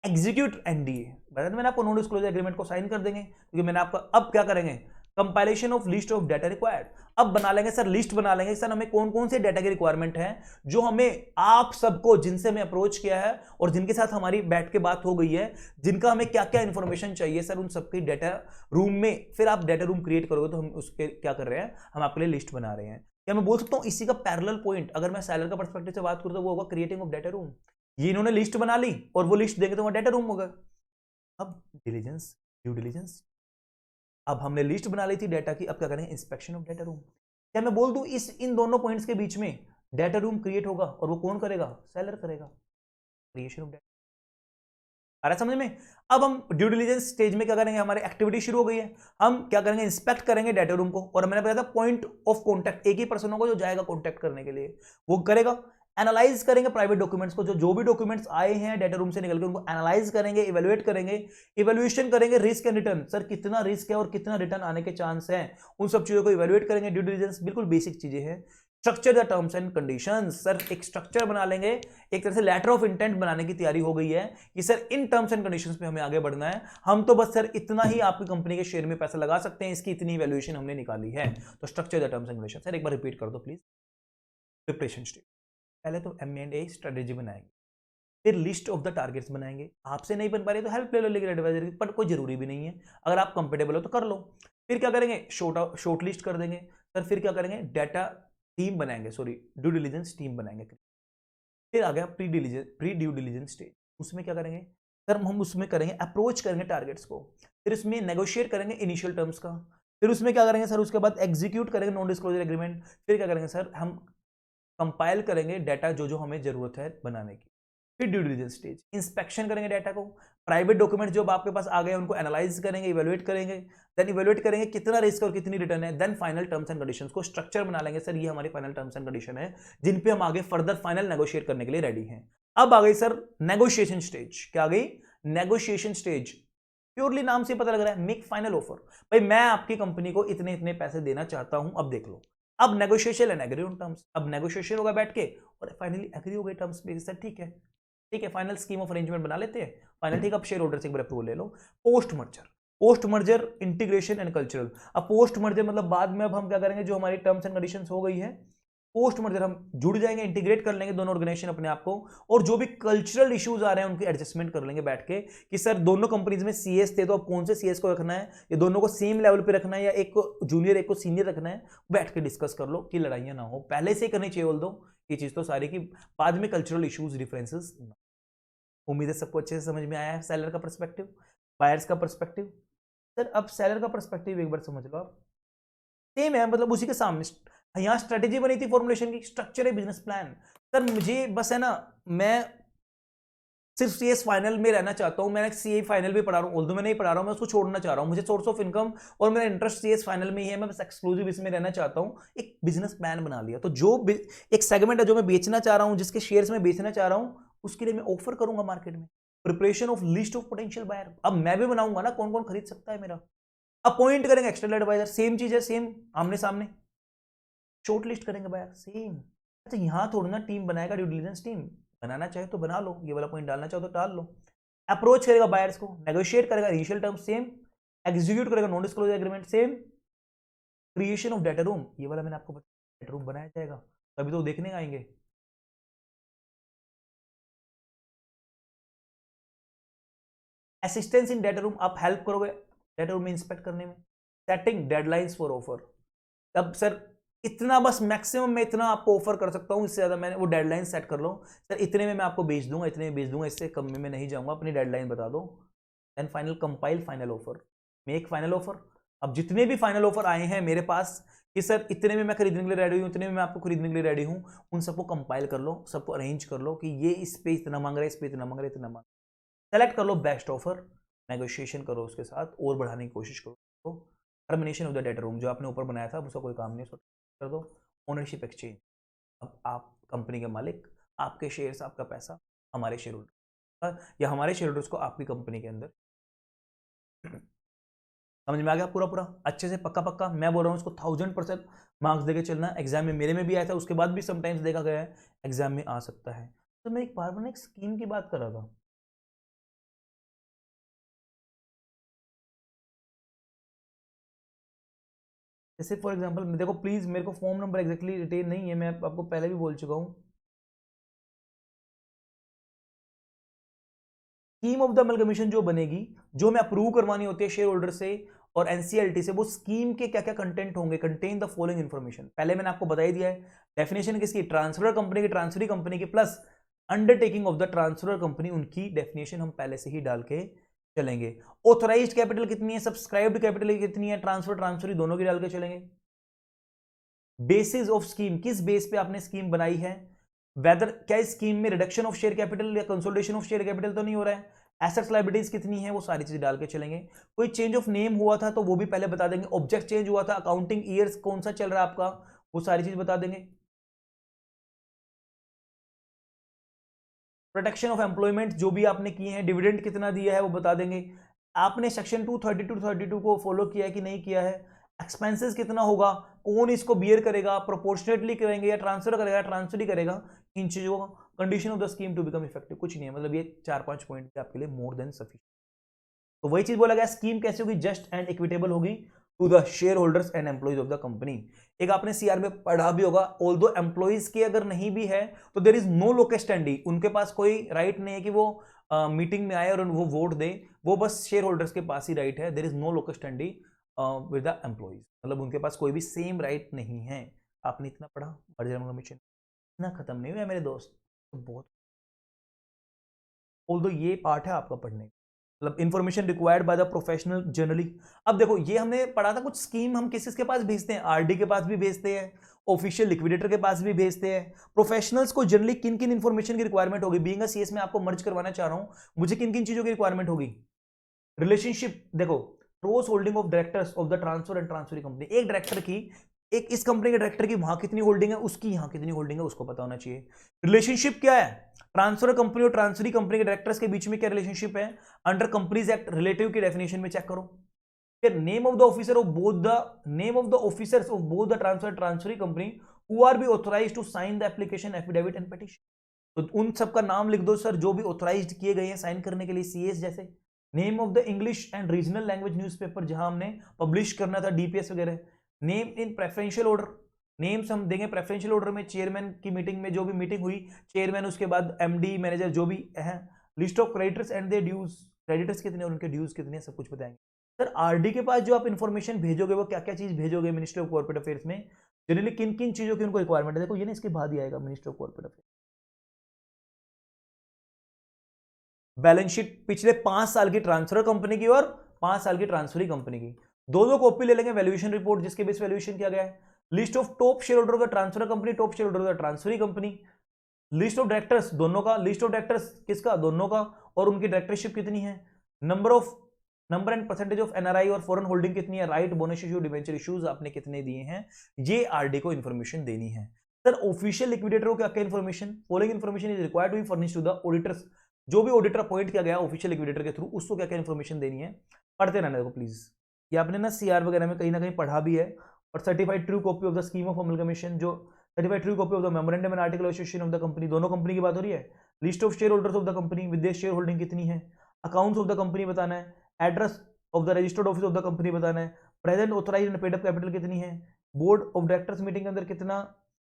एग्जीक्यूट एनडीए, मैंने आपको नॉन डिस्क्लोजर एग्रीमेंट को साइन कर देंगे, क्योंकि मैंने आपका, अब क्या करेंगे, compilation of list of data required. अब बना लेंगे सर, लिस्ट बना लेंगे सर, हमें कौन कौन से डाटा की रिक्वायरमेंट है, जो हमें आप सबको, जिनसे हमें अप्रोच किया है और जिनके साथ हमारी बैठ के बात हो गई है, जिनका हमें क्या क्या इंफॉर्मेशन चाहिए सर, उन सबकी डाटा रूम में। फिर आप डाटा रूम क्रिएट करोगे तो हम उसके क्या कर रहे हैं, हम आपके लिए लिस्ट बना रहे हैं। क्या मैं बोल सकता हूं इसी का पैरेलल पॉइंट, अगर मैं सेलर का पर्सपेक्टिव से बात करूं तो वो होगा क्रिएटिंग ऑफ डाटा रूम। ये इन्होंने लिस्ट बना ली और वो लिस्ट देंगे तो वहां डाटा रूम होगा। अब डिलीजेंस, ड्यू डिलीजेंस, अब हमने लिस्ट बना ली थी डाटा की, अब क्या करेंगे, इंस्पेक्शन ऑफ डाटा रूम। क्या मैं बोल दूं इस इन दोनों पॉइंट्स के बीच में डाटा रूम क्रिएट होगा, और वो कौन करेगा, सेलर करेगा, क्रिएशन ऑफ डाटा। आ रहा है समझ में। अब हम ड्यू डिलीजेंस स्टेज में क्या करेंगे, हमारी एक्टिविटी शुरू हो गई है, हम क्या करेंगे, इंस्पेक्ट करेंगे डाटा रूम को, और मैंने बताया था पॉइंट ऑफ कॉन्टैक्ट, एक ही पर्सन होगा जो जाएगा कॉन्टैक्ट करने के लिए, वो करेगा। एनालाइज करेंगे प्राइवेट डॉक्यूमेंट्स को, जो भी डॉक्यूमेंट्स आए हैं डाटा रूम से निकल के, उनको एनालाइज करेंगे, इवेल्युएट करेंगे, इवेल्युएशन करेंगे रिस्क एंड रिटर्न, सर कितना रिस्क है और कितना रिटर्न आने के चांस है, उन सब चीजों को इवेल्युएट करेंगे। ड्यू डिलीजेंस बिल्कुल बेसिक चीजें हैं। Structure the terms and conditions, sir एक स्ट्रक्चर बना लेंगे, एक तरह से लेटर ऑफ इंटेंट बनाने की तैयारी हो गई है कि sir in terms and conditions पे हमें आगे बढ़ना है, हम तो बस सर इतना ही आपकी कंपनी के शेयर में पैसा लगा सकते हैं, इसकी इतनी वैल्यूएशन हमने निकाली है। तो structure the terms and conditions, sir एक बार रिपीट कर दो प्लीज। प्रिपरेशन स्टेज, पहले तो M&A स्ट्रेटेजी बनाएंगे, फिर लिस्ट ऑफ द टारगेट्स बनाएंगे, आपसे नहीं बन पा रही तो हेल्प ले लो लीगल एडवाइजर की, पर कोई जरूरी भी नहीं है, अगर आप कंफर्टेबल हो तो कर लो। फिर क्या करेंगे, शॉर्ट लिस्ट कर देंगे सर, फिर क्या करेंगे, डाटा टीम बनाएंगे, सॉरी ड्यू डिलीजेंस टीम बनाएंगे। फिर आ गया प्री ड्यू डिलीजेंस स्टेज, उसमें क्या करेंगे सर, हम उसमें करेंगे अप्रोच करेंगे टारगेट्स को, फिर उसमें नेगोशिएट करेंगे इनिशियल टर्म्स का, फिर उसमें क्या करेंगे सर, उसके बाद एग्जीक्यूट करेंगे नॉन डिस्क्लोजर एग्रीमेंट, फिर क्या करेंगे सर, हम कंपाइल करेंगे डाटा जो जो हमें जरूरत है बनाने की। फिर ड्यू डिलीजेंस स्टेज, इंस्पेक्शन करेंगे डाटा को, प्राइवेट डॉक्यूमेंट जो आपके पास आ गए उनको एनालाइज करेंगे, इवेलुएट करेंगे, देन इवेलुएट करेंगे कितना रिस्क और कितनी रिटर्न है, then final terms and conditions को स्ट्रक्चर बना लेंगे, सर ये हमारी फाइनल टर्म्स एंड कंडीशन है जिन पे हम आगे फर्दर फाइनल नेगोशिएट करने के लिए रेडी हैं। अब आ गई सर नेगोशिएशन स्टेज, क्या आ गई, नेगोशिएशन स्टेज। प्योरली नाम से पता लग रहा है, मेक फाइनल ऑफर, भाई मैं आपकी कंपनी को इतने इतने पैसे देना चाहता हूं, अब देख लो। अब negotiation and agree on terms, अब नेगोशिएशन होगा बैठ के और फाइनली एग्री हो गए टर्म्स पे, सर ठीक है, ठीक है, फाइनल स्कीम ऑफ अरेंजमेंट बना लेते हैं, फाइनल ठीक, अब शेयर होल्डर से एक बार अप्रूवल ले लो। Post merger, post merger integration and cultural, अब पोस्ट मर्जर मतलब बाद में अब हम क्या करेंगे, जो हमारी टर्म्स एंड कंडीशंस हो गई है, पोस्ट मर्जर हम जुड़ जाएंगे, इंटीग्रेट कर लेंगे दोनों ऑर्गेनाइजेशन अपने आप को, और जो भी कल्चरल इश्यूज आ रहे हैं उनकी एडजस्टमेंट कर लेंगे बैठ के, कि सर दोनों कंपनीज में सीएस थे तो अब कौन से सीएस को रखना है, या दोनों को सेम लेवल पे रखना है, या एक को जूनियर एक को सीनियर रखना है, बैठ के डिस्कस कर लो कि लड़ाइयां ना हो, पहले से ही करनी चाहिए बोल दो ये चीज तो सारी की, बाद में कल्चरल इश्यूज डिफरेंसेस। उम्मीद है सबको अच्छे से समझ में आया है, सेलर का पर्सपेक्टिव, बायर्स का पर्सपेक्टिव। सर अब सेलर का पर्सपेक्टिव एक बार समझ लो आप, सेम है, मतलब उसी के सामने यहाँ स्ट्रेटेजी बनी थी फॉर्मुलेशन की, स्ट्रक्चर है, बिजनेस प्लान। सर मुझे बस है ना, मैं सिर्फ सीएस फाइनल में रहना चाहता हूँ, मैं सीए फाइनल भी पढ़ा रहा हूँ, ऑल्दो मैं नहीं पढ़ा रहा हूँ, मैं उसको छोड़ना चाह रहा हूँ, मुझे सोर्स ऑफ इनकम और मेरा इंटरेस्ट सीएस फाइनल में ही है, मैं बस एक्सक्लूसिव इसमें रहना चाहता हूँ, एक बिजनेस प्लान बना लिया। तो जो एक सेगमेंट है जो मैं बेचना चाह रहा हूँ, जिसके शेयर्स में बेचना चाह रहा हूँ, उसके लिए मैं ऑफर करूंगा मार्केट में, preparation of list of potential buyer, अब मैं भी बनाऊंगा ना कौन कौन खरीद सकता है मेरा, अपॉइंट करेंगे एक्सटर्नल एडवाइजर, सेम चीज है, सेम आमने सामने, शॉर्ट लिस्ट करेंगे बायर, सेम। अच्छा यहां थोड़ी ना टीम बनाएगा ड्यू डिलिजेंस टीम, बनाना चाहे तो बना लो, ये वाला पॉइंट डालना चाहो तो डाल लो। अप्रोच करेगा बायर्स को, नेगोशिएट करेगा इनिशियल टर्म सेम, एग्जीक्यूट करेगा non disclosure agreement same, creation of data room, ये वाला मैंने आपको बताया डाटा रूम बनाया जाएगा, तभी तो देखने आएंगे। असिस्टेंस इन डाटा रूम, आप हेल्प करोगे डाटा रूम में इंस्पेक्ट करने में, सेटिंग डेडलाइंस फॉर ऑफर। अब सर इतना बस मैक्सिमम मैं इतना आपको ऑफर कर सकता हूं, इससे ज्यादा मैंने वो डेडलाइन सेट कर लो सर, इतने में मैं आपको बेच दूंगा, इतने में बेच दूंगा, इससे कम में मैं नहीं जाऊंगा, अपनी डेडलाइन बता दो। And final compile final offer, make final offer. अब जितने भी फाइनल ऑफर आए हैं मेरे पास कि सर इतने में मैं खरीदने के लिए रेडी हूं, इतने में मैं आपको खरीदने के लिए रेडी हूं, उन सबको कंपाइल कर लो, सबको अरेंज कर लो कि ये इस पे इतना मांग रहा है, इस पे इतना मांग रहा है, इतना मांग, सेलेक्ट कर लो बेस्ट ऑफर, नेगोशिएशन करो उसके साथ और बढ़ाने की कोशिश करो। Termination of the data room, जो आपने ऊपर बनाया था उसका कोई काम नहीं, उसको कर दो। ओनरशिप एक्सचेंज, अब आप कंपनी के मालिक, आपके शेयर्स, आपका पैसा हमारे शेयर होल्डर, या हमारे शेयर होल्डर्स को आपकी कंपनी के अंदर। समझ में आ गया पूरा पूरा अच्छे से, पक्का पक्का मैं बोल रहा हूँ, इसको 1000% मार्क्स देके चलना। एग्जाम में मेरे में भी आया था, उसके बाद भी समटाइम्स देखा गया है एग्जाम में आ सकता है। तो मैं एक बार एक स्कीम की बात कर रहा था, जैसे फॉर एग्जांपल देखो प्लीज, मेरे को फॉर्म नंबर एग्जैक्टली डिटेल नहीं है, मैं आपको पहले भी बोल चुका हूँ। स्कीम ऑफ द अमलगमेशन जो बनेगी, जो मैं अप्रूव करवानी होती है शेयर होल्डर से और एनसीएलटी से, वो स्कीम के क्या क्या कंटेंट होंगे, कंटेन द फॉलोइंग इन्फॉर्मेशन, पहले मैंने आपको बता ही दिया है। डेफिनेशन किसकी, ट्रांसफर कंपनी की, ट्रांसफरी कंपनी की, plus undertaking of the transfer company, उनकी डेफिनेशन हम पहले से ही डाल के चलेंगे। ऑथराइज्ड कैपिटल कितनी है, सब्सक्राइब्ड कैपिटल कितनी है, ट्रांसफर ट्रांसफरी दोनों की डाल के चलेंगे। बेसिस ऑफ स्कीम, किस बेस पे आपने स्कीम बनाई है, वेदर क्या इस स्कीम में रिडक्शन ऑफ शेयर कैपिटल या कंसोलिडेशन ऑफ शेयर कैपिटल तो नहीं हो रहा है, एसेट्स लायबिलिटीज कितनी है, वो सारी चीज डाल के चलेंगे। कोई चेंज ऑफ नेम हुआ था तो वो भी पहले बता देंगे, ऑब्जेक्ट चेंज हुआ था, अकाउंटिंग ईयर्स कौन सा चल रहा है आपका, वो सारी चीज बता देंगे। प्रोटेक्शन ऑफ एम्प्लॉयमेंट जो भी आपने किए हैं, डिविडेंड कितना दिया है वो बता देंगे। आपने सेक्शन 232 को फॉलो किया है कि नहीं किया है, एक्सपेंसेस कितना होगा, कौन इसको बियर करेगा, प्रोपोर्शनेटली करेंगे या ट्रांसफर करेगा, ट्रांसफर ही करेगा, इन चीजों का। Condition of the scheme to become effective, कुछ नहीं है, मतलब ये 4-5 पॉइंट आपके लिए मोर देन सफिशिएंट। तो वही चीज बोला गया, स्कीम कैसे होगी, जस्ट एंड इक्विटेबल होगी to the shareholders and employees of the company. एक आपने सीआर में पढ़ा भी होगा, ऑल्दो एम्प्लॉइज के अगर नहीं भी है तो there is no locus standi, उनके पास कोई राइट नहीं है कि वो मीटिंग में आए और वो वोट दे, वो बस शेयर होल्डर्स के पास ही राइट है। There is no locus standi with the employees, मतलब उनके पास कोई भी सेम राइट नहीं है। आपने इतना पढ़ा मर्जर कमीशन, इतना खत्म नहीं हुआ मेरे दोस्त, तो बहुत, ऑल्दो ये पार्ट है आपका पढ़ने का, मतलब information required by the professional generally. अब देखो ये हमने पढ़ा था, कुछ स्कीम हम किस के पास भेजते हैं, आरडी के पास भी भेजते हैं, ऑफिशियल लिक्विडेटर के पास भी भेजते हैं। प्रोफेशनल्स को जनरली किन किन इंफॉर्मेशन की रिक्वायरमेंट होगी, बीइंग अ सीएस में आपको मर्ज करवाना चाह रहा हूं, मुझे किन किन चीजों की रिक्वायरमेंट होगी। रिलेशनशिप देखो, cross holding of directors of the transfer and transferee company, एक डायरेक्टर की, एक इस कंपनी के डायरेक्टर की वहां कितनी होल्डिंग है, उसकी यहां कितनी होल्डिंग है, उसको पता होना चाहिए। रिलेशनशिप क्या है, ट्रांसफर कंपनी और ट्रांसफरी कंपनी के डायरेक्टर्स के बीच में क्या रिलेशनशिप है, अंडर कंपनीज एक्ट रिलेटिव की डेफिनेशन में चेक करो। फिर name of the officer of both the, name of the officers of both the transfer transferee company who are be authorized to sign the application affidavit and petition, तो उन सबका नाम लिख दो सर जो भी ऑथराइज्ड किए गए हैं साइन करने के लिए, सीएस जैसे। Name of the English and regional language newspaper जहां हमने पब्लिश करना था, डीपीएस वगैरह। Name in preferential order, names हम देंगे प्रेफरेंशियल ऑर्डर में, चेयरमैन की मीटिंग में जो भी मीटिंग हुई, चेयरमैन, उसके बाद एमडी, मैनेजर जो भी है। List of creditors and their dues, creditors कितने और उनके ड्यूज कितने, सब कुछ बताएंगे। सर आरडी के पास जो आप इन्फॉर्मेशन भेजोगे वो क्या क्या चीज भेजोगे मिनिस्ट्री ऑफ कॉर्पोरेट अफेयर्स में, जनरली किन किन चीजों की उनको रिक्वायरमेंट है, देखो ये ना इसके बाद ही आएगा ministry of corporate affairs. Balance sheet पिछले 5 साल की ट्रांसफर कंपनी की और 5 साल की ट्रांसफरी कंपनी की, दो दो कॉपी ले लेंगे। वैल्यूएशन रिपोर्ट जिसके बेस वैल्यूएशन किया गया है, list of top share holder of the transfer company, top share holder of the transferee company, list of directors दोनों का, लिस्ट ऑफ डायरेक्टर्स किसका, दोनों का, और उनकी डायरेक्टरशिप कितनी है, number and percentage of NRI और फॉरेन होल्डिंग कितनी है, right, bonus issue, debenture issues आपने कितने दिए हैं, ये आरडी को इन्फॉर्मेशन देनी है। सर ऑफिशियल लिक्विडेटर को क्या क्या information, following information is required to be furnished to the auditors, जो भी ऑडिटर अपॉइंट किया गया ऑफिशियल लिक्विडेटर के थ्रू, उसको क्या क्या इन्फॉर्मेशन देनी है, पढ़ते रहने देखो प्लीज। ये आपने ना सीआर वगैरह में कहीं ना कहीं पढ़ा भी है। और certified true copy of the scheme of amalgamation, जो certified true copy of the memorandum and article association of the company, दोनों कंपनी की बात हो रही है। List of share holders of the company with share holding कितनी है, accounts of the company बताना है, address of the registered office of the company बताना है, present authorised and paid up capital कितनी है, बोर्ड ऑफ डायरेक्टर्स मीटिंग के अंदर कितना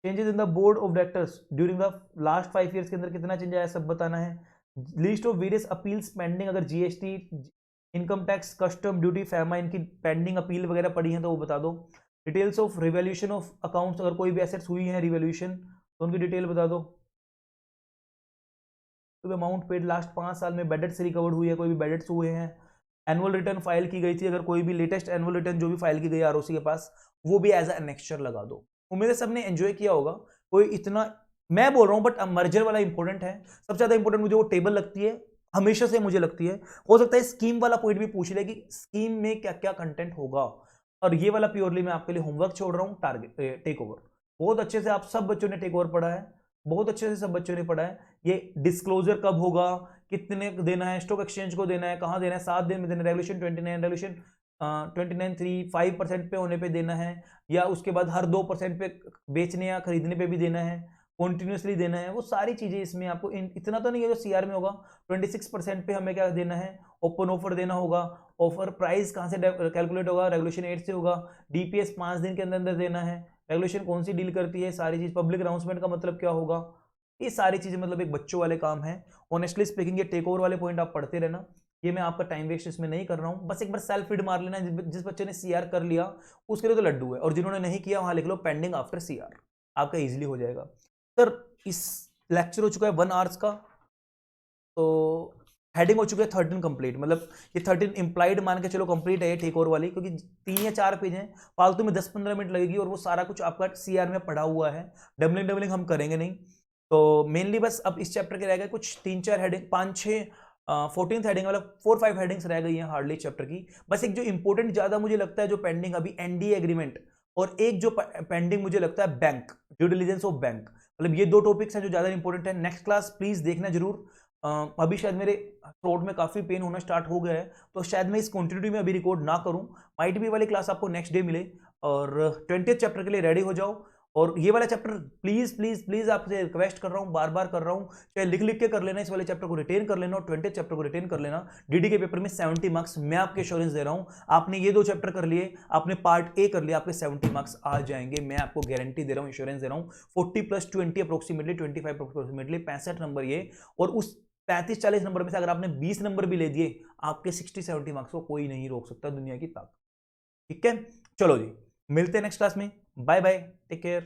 changes in the board of directors during the last 5 years के अंदर कितना चेंज आया, सब बताना है। List of various appeals pending, अगर GST, income tax, custom duty, FEMA, इनकी पेंडिंग अपील वगैरह पड़ी है तो वो बता दो। Details of revaluation of accounts, अगर कोई भी एसेट्स हुई है रिवैल्यूएशन तो उनकी डिटेल बता दो। तो अमाउंट पेड लास्ट 5 साल में बैड डेट से रिकवर्ड हुई है, कोई भी बैड डेट्स हुए हैं। एनुअल रिटर्न फाइल की गई थी, अगर कोई भी लेटेस्ट एनुअल रिटर्न जो भी फाइल की गई आरओसी के पास वो भी एज एनेक्स्चर लगा दो। उम्मीद है सबने एंजॉय किया होगा। कोई इतना मैं बोल रहा हूं बट मर्जर वाला इंपॉर्टेंट है, सबसे ज्यादा इंपॉर्टेंट मुझे वो टेबल लगती है, हमेशा से मुझे लगती है। हो सकता है स्कीम वाला पॉइंट भी पूछ ले कि स्कीम में क्या क्या कंटेंट होगा, और ये वाला प्योरली मैं आपके लिए होमवर्क छोड़ रहा हूं। टारगेट टेक ओवर बहुत अच्छे से आप सब बच्चों ने टेक ओवर पढ़ा है, बहुत अच्छे से सब बच्चों ने पढ़ा है। ये डिस्क्लोजर कब होगा, कितने देना है, स्टॉक एक्सचेंज को देना है, कहां देना है, 7 दिन में देना है, रेगुलेशन 29, रेगुलेशन 29(3) 5% पे होने पे देना है, या उसके बाद हर 2% पे बेचने या खरीदने पे भी देना है, कॉन्टिन्यूसली देना है। वो सारी चीजें इसमें आपको इतना तो नहीं है जो सीआर में होगा। 26% पे हमें क्या देना है, ओपन ऑफर देना होगा। ऑफर प्राइस कहां से कैलकुलेट होगा, रेगुलेशन 8 से होगा। डीपीएस 5 दिन के अंदर अंदर देना है। रेगुलेशन कौन सी डील करती है, सारी चीज। पब्लिक अनाउंसमेंट का मतलब क्या होगा, ये सारी चीजें मतलब एक बच्चों वाले काम है। ऑनेस्टली स्पीकिंग ये टेक ओवर वाले पॉइंट आप पढ़ते रहना, ये मैं आपका टाइम वेस्ट इसमें नहीं कर रहा हूं। बस एक बार सेल्फ फीड मार लेना, जिस बच्चे ने सीआर कर लिया उसके लिए तो लड्डू है, और जिन्होंने नहीं किया वहां लिख लो पेंडिंग आफ्टर सीआर, आपका इजीली हो जाएगा। सर इस लेक्चर हो चुका है 1 आवर्स का, तो हेडिंग हो चुका है 13 कंप्लीट, मतलब ये 13 इंप्लाइड मान के चलो कंप्लीट है ये टेक ओवर वाली, क्योंकि 3 या 4 पेज हैं, फालतू में 10-15 मिनट लगेगी और वो सारा कुछ आपका सीआर में पढ़ा हुआ है। डबलिंग हम करेंगे नहीं, तो मेनली बस अब इस चैप्टर के रह गए कुछ 3-4 हेडिंग, 5-6 14th हेडिंग मतलब 4-5 हेडिंग्स रह गई हैं हार्डली चैप्टर की। बस एक जो इंपॉर्टेंट ज्यादा मुझे लगता है जो पेंडिंग अभी एनडीए एग्रीमेंट, और एक जो पेंडिंग मुझे लगता है bank, due diligence of bank, मतलब ये 2 टॉपिक्स हैं जो ज्यादा इंपॉर्टेंट है। नेक्स्ट क्लास प्लीज देखना जरूर। अभी शायद मेरे थ्रोट में काफी पेन होना स्टार्ट हो गया है, तो शायद मैं इस कंटिन्यूटी में अभी रिकॉर्ड ना करूं। माइट भी वाली क्लास आपको नेक्स्ट डे मिले, और 20th चैप्टर के लिए रेडी हो जाओ। और ये वाला चैप्टर प्लीज प्लीज प्लीज आपसे रिक्वेस्ट कर रहा हूं, बार बार कर रहा हूं, चाहे लिख लिख के कर लेना, इस वाले चैप्टर को रिटेन कर लेना, और 20th चैप्टर को रिटेन कर लेना। डीडी के पेपर में 70 मार्क्स मैं आपके एश्योरेंस दे रहा हूं। आपने ये 2 चैप्टर कर लिए, आपने पार्ट ए कर लिया, आपके 70 मार्क्स आ जाएंगे, मैं आपको गारंटी दे रहा हूं, इंश्योरेंस दे रहा हूं। 40 + 20 अप्रोक्सीमेटली 25 अप्रोक्सीमेटली 65 नंबर ये, और उस 35-40 नंबर में से अगर आपने 20 नंबर भी ले दिए, आपके 60-70 मार्क्स को कोई नहीं रोक सकता, दुनिया की ताकत। ठीक है, चलो जी मिलते हैं नेक्स्ट क्लास में। Bye bye, take care.